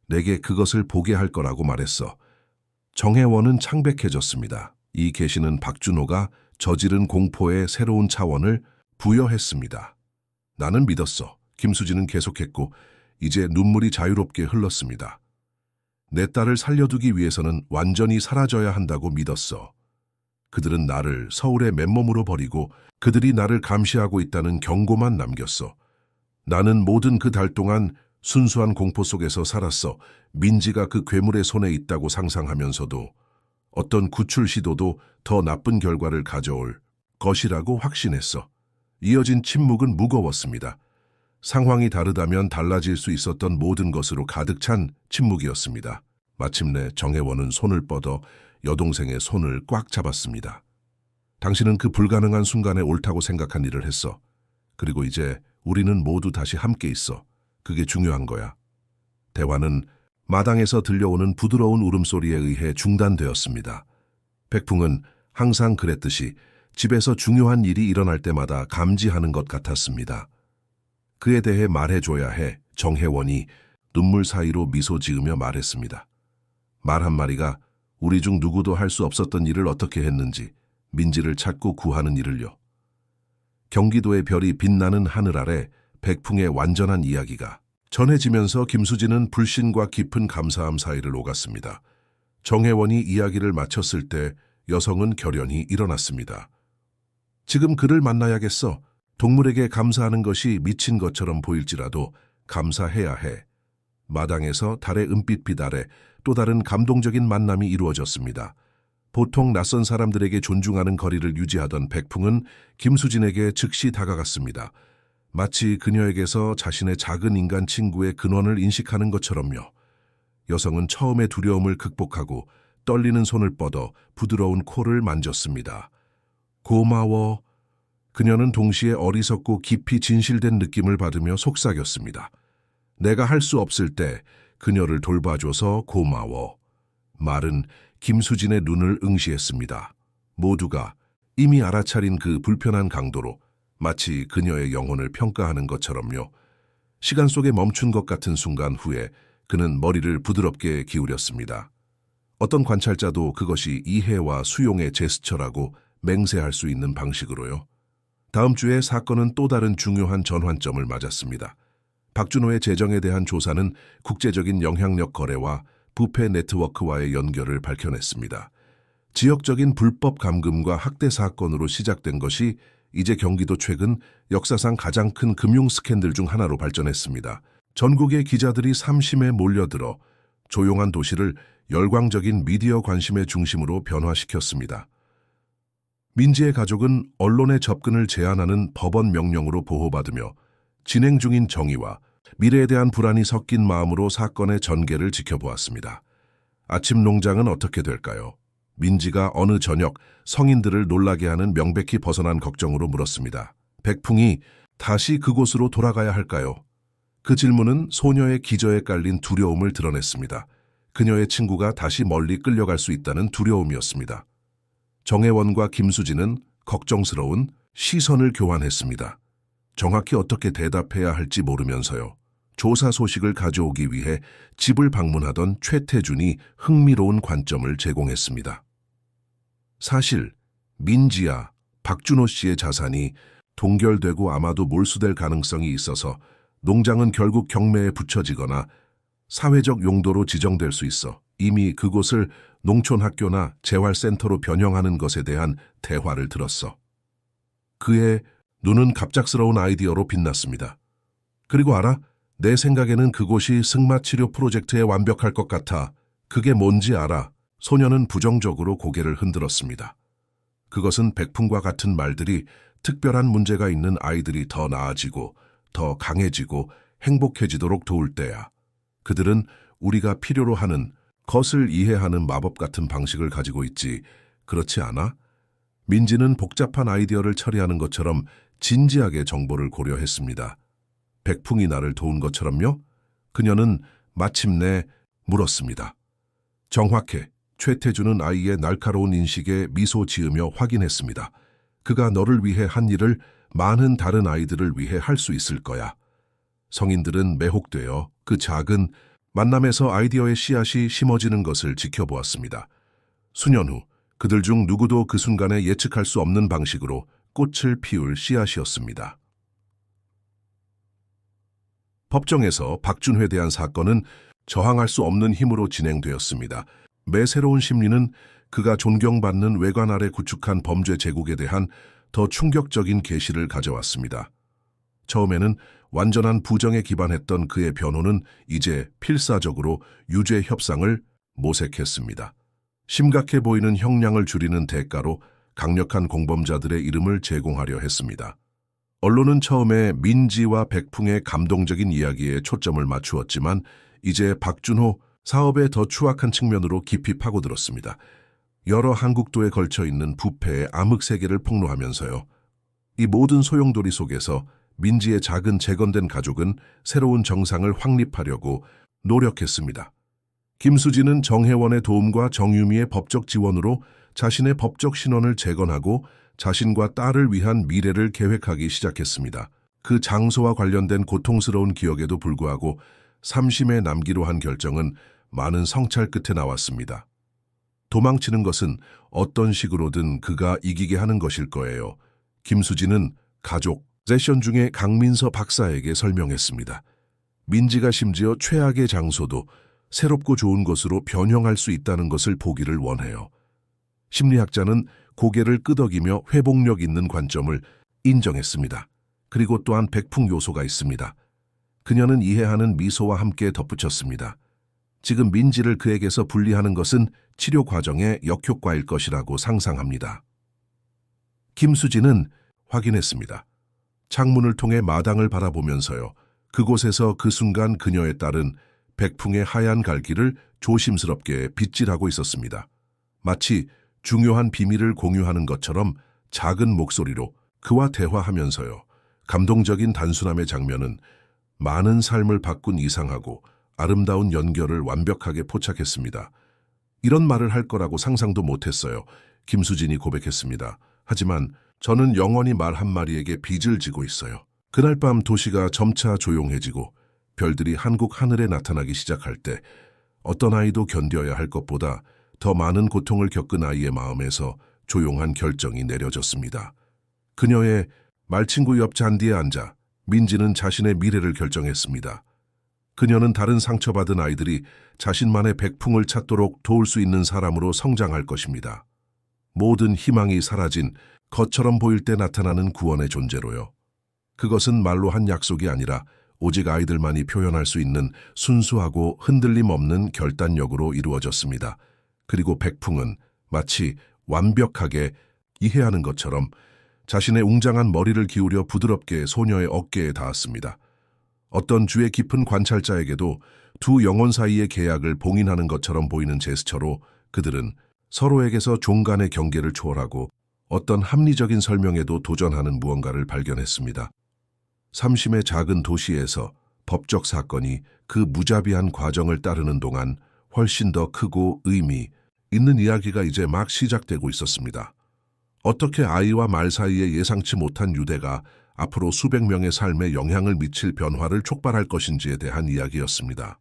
내게 그것을 보게 할 거라고 말했어. 정혜원은 창백해졌습니다. 이 계시는 박준호가 저지른 공포의 새로운 차원을 부여했습니다. 나는 믿었어. 김수진은 계속했고 이제 눈물이 자유롭게 흘렀습니다. 내 딸을 살려두기 위해서는 완전히 사라져야 한다고 믿었어. 그들은 나를 서울에 맨몸으로 버리고 그들이 나를 감시하고 있다는 경고만 남겼어. 나는 모든 그 달 동안 순수한 공포 속에서 살았어. 민지가 그 괴물의 손에 있다고 상상하면서도 어떤 구출 시도도 더 나쁜 결과를 가져올 것이라고 확신했어. 이어진 침묵은 무거웠습니다. 상황이 다르다면 달라질 수 있었던 모든 것으로 가득 찬 침묵이었습니다. 마침내 정혜원은 손을 뻗어 여동생의 손을 꽉 잡았습니다. 당신은 그 불가능한 순간에 옳다고 생각한 일을 했어. 그리고 이제 우리는 모두 다시 함께 있어. 그게 중요한 거야. 대화는 마당에서 들려오는 부드러운 울음소리에 의해 중단되었습니다. 백풍은 항상 그랬듯이 집에서 중요한 일이 일어날 때마다 감지하는 것 같았습니다. 그에 대해 말해줘야 해. 정혜원이 눈물 사이로 미소 지으며 말했습니다. 말 한마디가 우리 중 누구도 할 수 없었던 일을 어떻게 했는지, 민지를 찾고 구하는 일을요. 경기도의 별이 빛나는 하늘 아래 백풍의 완전한 이야기가 전해지면서 김수진은 불신과 깊은 감사함 사이를 오갔습니다. 정혜원이 이야기를 마쳤을 때 여성은 결연히 일어났습니다. 지금 그를 만나야겠어. 동물에게 감사하는 것이 미친 것처럼 보일지라도 감사해야 해. 마당에서 달의 은빛빛 아래 또 다른 감동적인 만남이 이루어졌습니다. 보통 낯선 사람들에게 존중하는 거리를 유지하던 백풍은 김수진에게 즉시 다가갔습니다. 마치 그녀에게서 자신의 작은 인간 친구의 근원을 인식하는 것처럼요. 여성은 처음의 두려움을 극복하고 떨리는 손을 뻗어 부드러운 코를 만졌습니다. 고마워. 그녀는 동시에 어리석고 깊이 진실된 느낌을 받으며 속삭였습니다. 내가 할 수 없을 때 그녀를 돌봐줘서 고마워. 말은 김수진의 눈을 응시했습니다. 모두가 이미 알아차린 그 불편한 강도로 마치 그녀의 영혼을 평가하는 것처럼요. 시간 속에 멈춘 것 같은 순간 후에 그는 머리를 부드럽게 기울였습니다. 어떤 관찰자도 그것이 이해와 수용의 제스처라고 맹세할 수 있는 방식으로요. 다음 주에 사건은 또 다른 중요한 전환점을 맞았습니다. 박준호의 재정에 대한 조사는 국제적인 영향력 거래와 부패 네트워크와의 연결을 밝혀냈습니다. 지역적인 불법 감금과 학대 사건으로 시작된 것이 이제 경기도 최근 역사상 가장 큰 금융 스캔들 중 하나로 발전했습니다. 전국의 기자들이 삼심에 몰려들어 조용한 도시를 열광적인 미디어 관심의 중심으로 변화시켰습니다. 민지의 가족은 언론의 접근을 제한하는 법원 명령으로 보호받으며 진행 중인 정의와 미래에 대한 불안이 섞인 마음으로 사건의 전개를 지켜보았습니다. 아침 농장은 어떻게 될까요? 민지가 어느 저녁 성인들을 놀라게 하는 명백히 벗어난 걱정으로 물었습니다. 백풍이 다시 그곳으로 돌아가야 할까요? 그 질문은 소녀의 기저에 깔린 두려움을 드러냈습니다. 그녀의 친구가 다시 멀리 끌려갈 수 있다는 두려움이었습니다. 정혜원과 김수진은 걱정스러운 시선을 교환했습니다. 정확히 어떻게 대답해야 할지 모르면서요. 조사 소식을 가져오기 위해 집을 방문하던 최태준이 흥미로운 관점을 제공했습니다. 사실 민지야, 박준호 씨의 자산이 동결되고 아마도 몰수될 가능성이 있어서 농장은 결국 경매에 붙여지거나 사회적 용도로 지정될 수 있어 이미 그곳을 농촌학교나 재활센터로 변형하는 것에 대한 대화를 들었어. 그의 눈은 갑작스러운 아이디어로 빛났습니다. 그리고 알아? 내 생각에는 그곳이 승마치료 프로젝트에 완벽할 것 같아. 그게 뭔지 알아? 소녀는 부정적으로 고개를 흔들었습니다. 그것은 백풍과 같은 말들이 특별한 문제가 있는 아이들이 더 나아지고 더 강해지고 행복해지도록 도울 때야. 그들은 우리가 필요로 하는 것을 이해하는 마법 같은 방식을 가지고 있지. 그렇지 않아? 민지는 복잡한 아이디어를 처리하는 것처럼 진지하게 정보를 고려했습니다. 백풍이 나를 도운 것처럼요? 그녀는 마침내 물었습니다. 정확해. 최태준은 아이의 날카로운 인식에 미소 지으며 확인했습니다. 그가 너를 위해 한 일을 많은 다른 아이들을 위해 할 수 있을 거야. 성인들은 매혹되어 그 작은 만남에서 아이디어의 씨앗이 심어지는 것을 지켜보았습니다. 수년 후 그들 중 누구도 그 순간에 예측할 수 없는 방식으로 꽃을 피울 씨앗이었습니다. 법정에서 박준호에 대한 사건은 저항할 수 없는 힘으로 진행되었습니다. 매 새로운 심리는 그가 존경받는 외관 아래 구축한 범죄 제국에 대한 더 충격적인 계시를 가져왔습니다. 처음에는 완전한 부정에 기반했던 그의 변호는 이제 필사적으로 유죄 협상을 모색했습니다. 심각해 보이는 형량을 줄이는 대가로 강력한 공범자들의 이름을 제공하려 했습니다. 언론은 처음에 민지와 백풍의 감동적인 이야기에 초점을 맞추었지만 이제 박준호 사업의 더 추악한 측면으로 깊이 파고들었습니다. 여러 한국도에 걸쳐 있는 부패의 암흑 세계를 폭로하면서요. 이 모든 소용돌이 속에서 민지의 작은 재건된 가족은 새로운 정상을 확립하려고 노력했습니다. 김수진은 정혜원의 도움과 정유미의 법적 지원으로 자신의 법적 신원을 재건하고 자신과 딸을 위한 미래를 계획하기 시작했습니다. 그 장소와 관련된 고통스러운 기억에도 불구하고 3심에 남기로 한 결정은 많은 성찰 끝에 나왔습니다. 도망치는 것은 어떤 식으로든 그가 이기게 하는 것일 거예요. 김수진은 가족, 세션 중에 강민서 박사에게 설명했습니다. 민지가 심지어 최악의 장소도 새롭고 좋은 것으로 변형할 수 있다는 것을 보기를 원해요. 심리학자는 고개를 끄덕이며 회복력 있는 관점을 인정했습니다. 그리고 또한 백풍 요소가 있습니다. 그녀는 이해하는 미소와 함께 덧붙였습니다. 지금 민지를 그에게서 분리하는 것은 치료 과정의 역효과일 것이라고 상상합니다. 김수진은 확인했습니다. 창문을 통해 마당을 바라보면서요. 그곳에서 그 순간 그녀의 딸은 백풍의 하얀 갈기를 조심스럽게 빗질하고 있었습니다. 마치 중요한 비밀을 공유하는 것처럼 작은 목소리로 그와 대화하면서요. 감동적인 단순함의 장면은 많은 삶을 바꾼 이상하고 아름다운 연결을 완벽하게 포착했습니다. 이런 말을 할 거라고 상상도 못했어요. 김수진이 고백했습니다. 하지만 저는 영원히 말 한마리에게 빚을 지고 있어요. 그날 밤 도시가 점차 조용해지고 별들이 한국 하늘에 나타나기 시작할 때 어떤 아이도 견뎌야 할 것보다 더 많은 고통을 겪은 아이의 마음에서 조용한 결정이 내려졌습니다. 그녀의 말친구 옆 잔디에 앉아 민지는 자신의 미래를 결정했습니다. 그녀는 다른 상처받은 아이들이 자신만의 백풍을 찾도록 도울 수 있는 사람으로 성장할 것입니다. 모든 희망이 사라진 것처럼 보일 때 나타나는 구원의 존재로요. 그것은 말로 한 약속이 아니라 오직 아이들만이 표현할 수 있는 순수하고 흔들림 없는 결단력으로 이루어졌습니다. 그리고 백풍은 마치 완벽하게 이해하는 것처럼 자신의 웅장한 머리를 기울여 부드럽게 소녀의 어깨에 닿았습니다. 어떤 주의 깊은 관찰자에게도 두 영혼 사이의 계약을 봉인하는 것처럼 보이는 제스처로 그들은 서로에게서 종간의 경계를 초월하고 어떤 합리적인 설명에도 도전하는 무언가를 발견했습니다. 3심의 작은 도시에서 법적 사건이 그 무자비한 과정을 따르는 동안 훨씬 더 크고 의미 있는 이야기가 이제 막 시작되고 있었습니다. 어떻게 아이와 말 사이에 예상치 못한 유대가 앞으로 수백 명의 삶에 영향을 미칠 변화를 촉발할 것인지에 대한 이야기였습니다.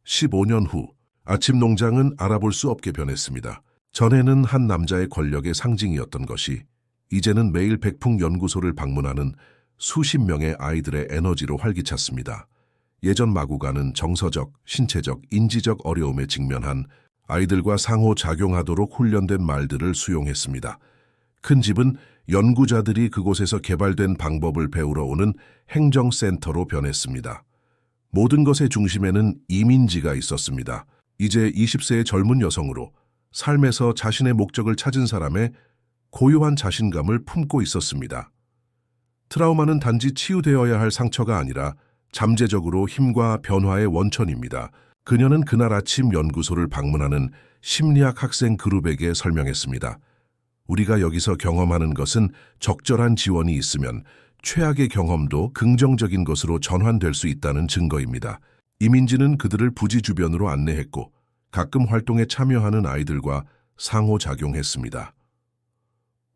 15년 후 아침 농장은 알아볼 수 없게 변했습니다. 전에는 한 남자의 권력의 상징이었던 것이 이제는 매일 백풍 연구소를 방문하는 수십 명의 아이들의 에너지로 활기찼습니다. 예전 마구간은 정서적, 신체적, 인지적 어려움에 직면한 아이들과 상호작용하도록 훈련된 말들을 수용했습니다. 큰 집은 연구자들이 그곳에서 개발된 방법을 배우러 오는 행정센터로 변했습니다. 모든 것의 중심에는 이민지가 있었습니다. 이제 20세의 젊은 여성으로 삶에서 자신의 목적을 찾은 사람의 고요한 자신감을 품고 있었습니다. 트라우마는 단지 치유되어야 할 상처가 아니라 잠재적으로 힘과 변화의 원천입니다. 그녀는 그날 아침 연구소를 방문하는 심리학 학생 그룹에게 설명했습니다. 우리가 여기서 경험하는 것은 적절한 지원이 있으면 최악의 경험도 긍정적인 것으로 전환될 수 있다는 증거입니다. 이민지는 그들을 부지 주변으로 안내했고 가끔 활동에 참여하는 아이들과 상호작용했습니다.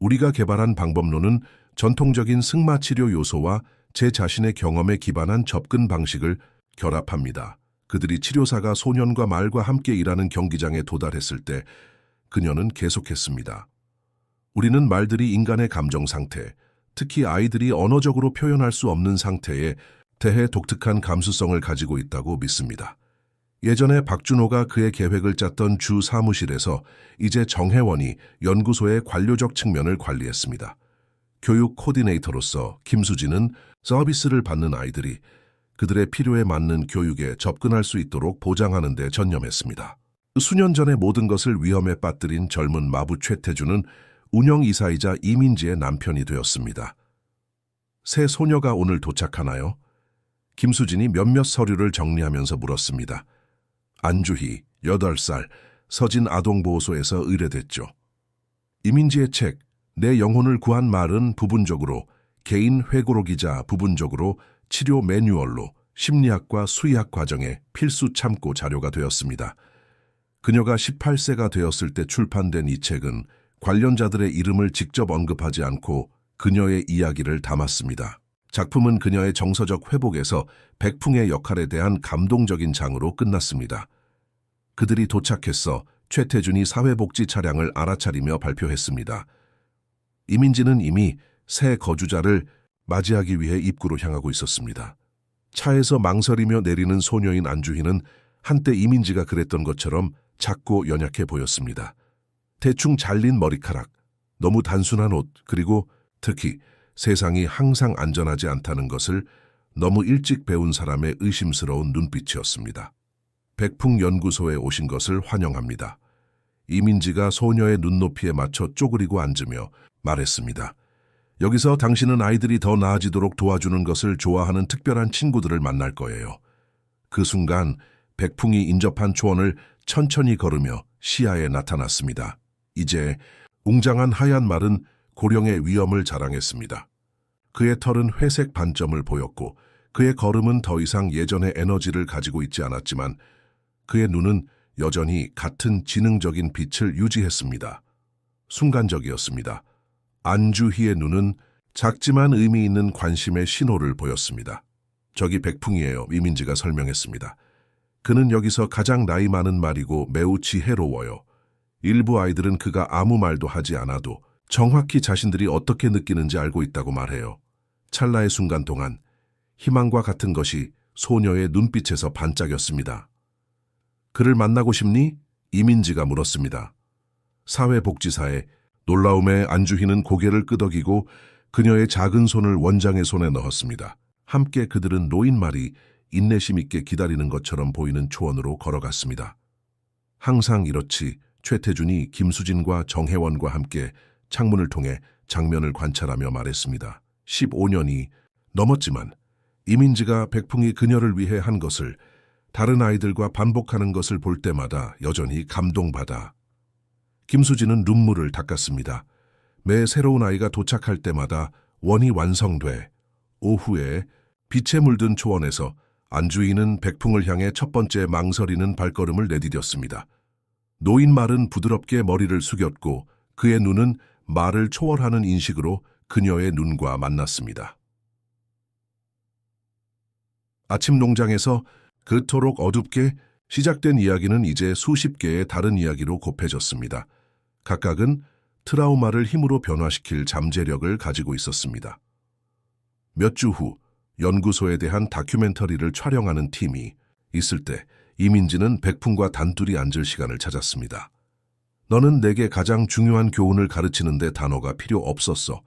우리가 개발한 방법론은 전통적인 승마치료 요소와 제 자신의 경험에 기반한 접근 방식을 결합합니다. 그들이 치료사가 소년과 말과 함께 일하는 경기장에 도달했을 때 그녀는 계속했습니다. 우리는 말들이 인간의 감정 상태, 특히 아이들이 언어적으로 표현할 수 없는 상태에 대해 독특한 감수성을 가지고 있다고 믿습니다. 예전에 박준호가 그의 계획을 짰던 주 사무실에서 이제 정혜원이 연구소의 관료적 측면을 관리했습니다. 교육 코디네이터로서 김수진은 서비스를 받는 아이들이 그들의 필요에 맞는 교육에 접근할 수 있도록 보장하는 데 전념했습니다. 수년 전의 모든 것을 위험에 빠뜨린 젊은 마부 최태준은 운영이사이자 이민지의 남편이 되었습니다. 새 소녀가 오늘 도착하나요? 김수진이 몇몇 서류를 정리하면서 물었습니다. 안주희, 8살, 서진 아동보호소에서 의뢰됐죠. 이민지의 책, 내 영혼을 구한 말은 부분적으로, 개인 회고록 기자 부분적으로 치료 매뉴얼로 심리학과 수의학 과정의 필수 참고 자료가 되었습니다. 그녀가 18세가 되었을 때 출판된 이 책은 관련자들의 이름을 직접 언급하지 않고 그녀의 이야기를 담았습니다. 작품은 그녀의 정서적 회복에서 백풍의 역할에 대한 감동적인 장으로 끝났습니다. 그들이 도착했어 최태준이 사회복지 차량을 알아차리며 발표했습니다. 이민지는 이미 새 거주자를 맞이하기 위해 입구로 향하고 있었습니다. 차에서 망설이며 내리는 소녀인 안주희는 한때 이민지가 그랬던 것처럼 작고 연약해 보였습니다. 대충 잘린 머리카락, 너무 단순한 옷, 그리고 특히 세상이 항상 안전하지 않다는 것을 너무 일찍 배운 사람의 의심스러운 눈빛이었습니다. 백풍연구소에 오신 것을 환영합니다. 이민지가 소녀의 눈높이에 맞춰 쪼그리고 앉으며 말했습니다. 여기서 당신은 아이들이 더 나아지도록 도와주는 것을 좋아하는 특별한 친구들을 만날 거예요. 그 순간 백풍이 인접한 초원을 천천히 걸으며 시야에 나타났습니다. 이제 웅장한 하얀 말은 고령의 위엄을 자랑했습니다. 그의 털은 회색 반점을 보였고 그의 걸음은 더 이상 예전의 에너지를 가지고 있지 않았지만 그의 눈은 여전히 같은 지능적인 빛을 유지했습니다. 순간적이었습니다. 안주희의 눈은 작지만 의미 있는 관심의 신호를 보였습니다. 저기 백풍이에요, 이민지가 설명했습니다. 그는 여기서 가장 나이 많은 말이고 매우 지혜로워요. 일부 아이들은 그가 아무 말도 하지 않아도 정확히 자신들이 어떻게 느끼는지 알고 있다고 말해요. 찰나의 순간 동안 희망과 같은 것이 소녀의 눈빛에서 반짝였습니다. 그를 만나고 싶니? 이민지가 물었습니다. 사회복지사에 놀라움에 안주희는 고개를 끄덕이고 그녀의 작은 손을 원장의 손에 넣었습니다. 함께 그들은 노인말이 인내심 있게 기다리는 것처럼 보이는 초원으로 걸어갔습니다. 항상 이렇지 최태준이 김수진과 정혜원과 함께 창문을 통해 장면을 관찰하며 말했습니다. 15년이 넘었지만 이민지가 백풍이 그녀를 위해 한 것을 다른 아이들과 반복하는 것을 볼 때마다 여전히 감동받아. 김수진은 눈물을 닦았습니다. 매 새로운 아이가 도착할 때마다 원이 완성돼. 오후에 빛에 물든 초원에서 안주희는 백풍을 향해 첫 번째 망설이는 발걸음을 내디뎠습니다. 노인 말은 부드럽게 머리를 숙였고 그의 눈은 말을 초월하는 인식으로 그녀의 눈과 만났습니다. 아침 농장에서 그토록 어둡게 시작된 이야기는 이제 수십 개의 다른 이야기로 곱해졌습니다. 각각은 트라우마를 힘으로 변화시킬 잠재력을 가지고 있었습니다. 몇 주 후 연구소에 대한 다큐멘터리를 촬영하는 팀이 있을 때 이민지는 백풍과 단둘이 앉을 시간을 찾았습니다. 너는 내게 가장 중요한 교훈을 가르치는데 단어가 필요 없었어.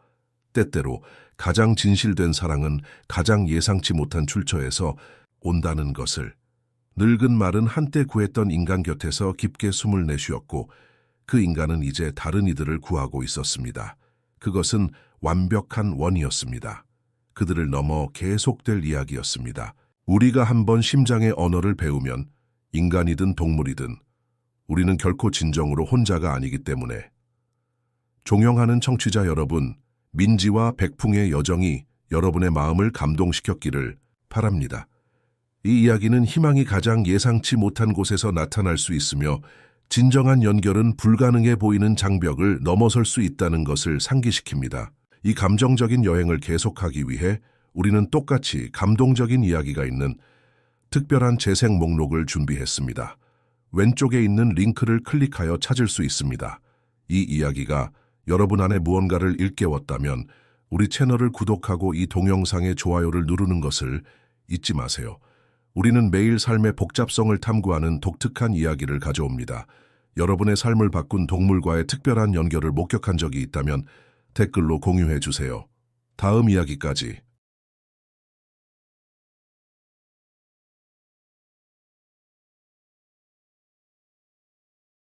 때때로 가장 진실된 사랑은 가장 예상치 못한 출처에서 온다는 것을. 늙은 말은 한때 구했던 인간 곁에서 깊게 숨을 내쉬었고 그 인간은 이제 다른 이들을 구하고 있었습니다. 그것은 완벽한 원이었습니다. 그들을 넘어 계속될 이야기였습니다. 우리가 한번 심장의 언어를 배우면 인간이든 동물이든 우리는 결코 진정으로 혼자가 아니기 때문에. 존경하는 청취자 여러분, 민지와 백풍의 여정이 여러분의 마음을 감동시켰기를 바랍니다. 이 이야기는 희망이 가장 예상치 못한 곳에서 나타날 수 있으며 진정한 연결은 불가능해 보이는 장벽을 넘어설 수 있다는 것을 상기시킵니다. 이 감정적인 여행을 계속하기 위해 우리는 똑같이 감동적인 이야기가 있는 특별한 재생 목록을 준비했습니다. 왼쪽에 있는 링크를 클릭하여 찾을 수 있습니다. 이 이야기가 여러분 안에 무언가를 일깨웠다면 우리 채널을 구독하고 이 동영상의 좋아요를 누르는 것을 잊지 마세요. 우리는 매일 삶의 복잡성을 탐구하는 독특한 이야기를 가져옵니다. 여러분의 삶을 바꾼 동물과의 특별한 연결을 목격한 적이 있다면 댓글로 공유해 주세요. 다음 이야기까지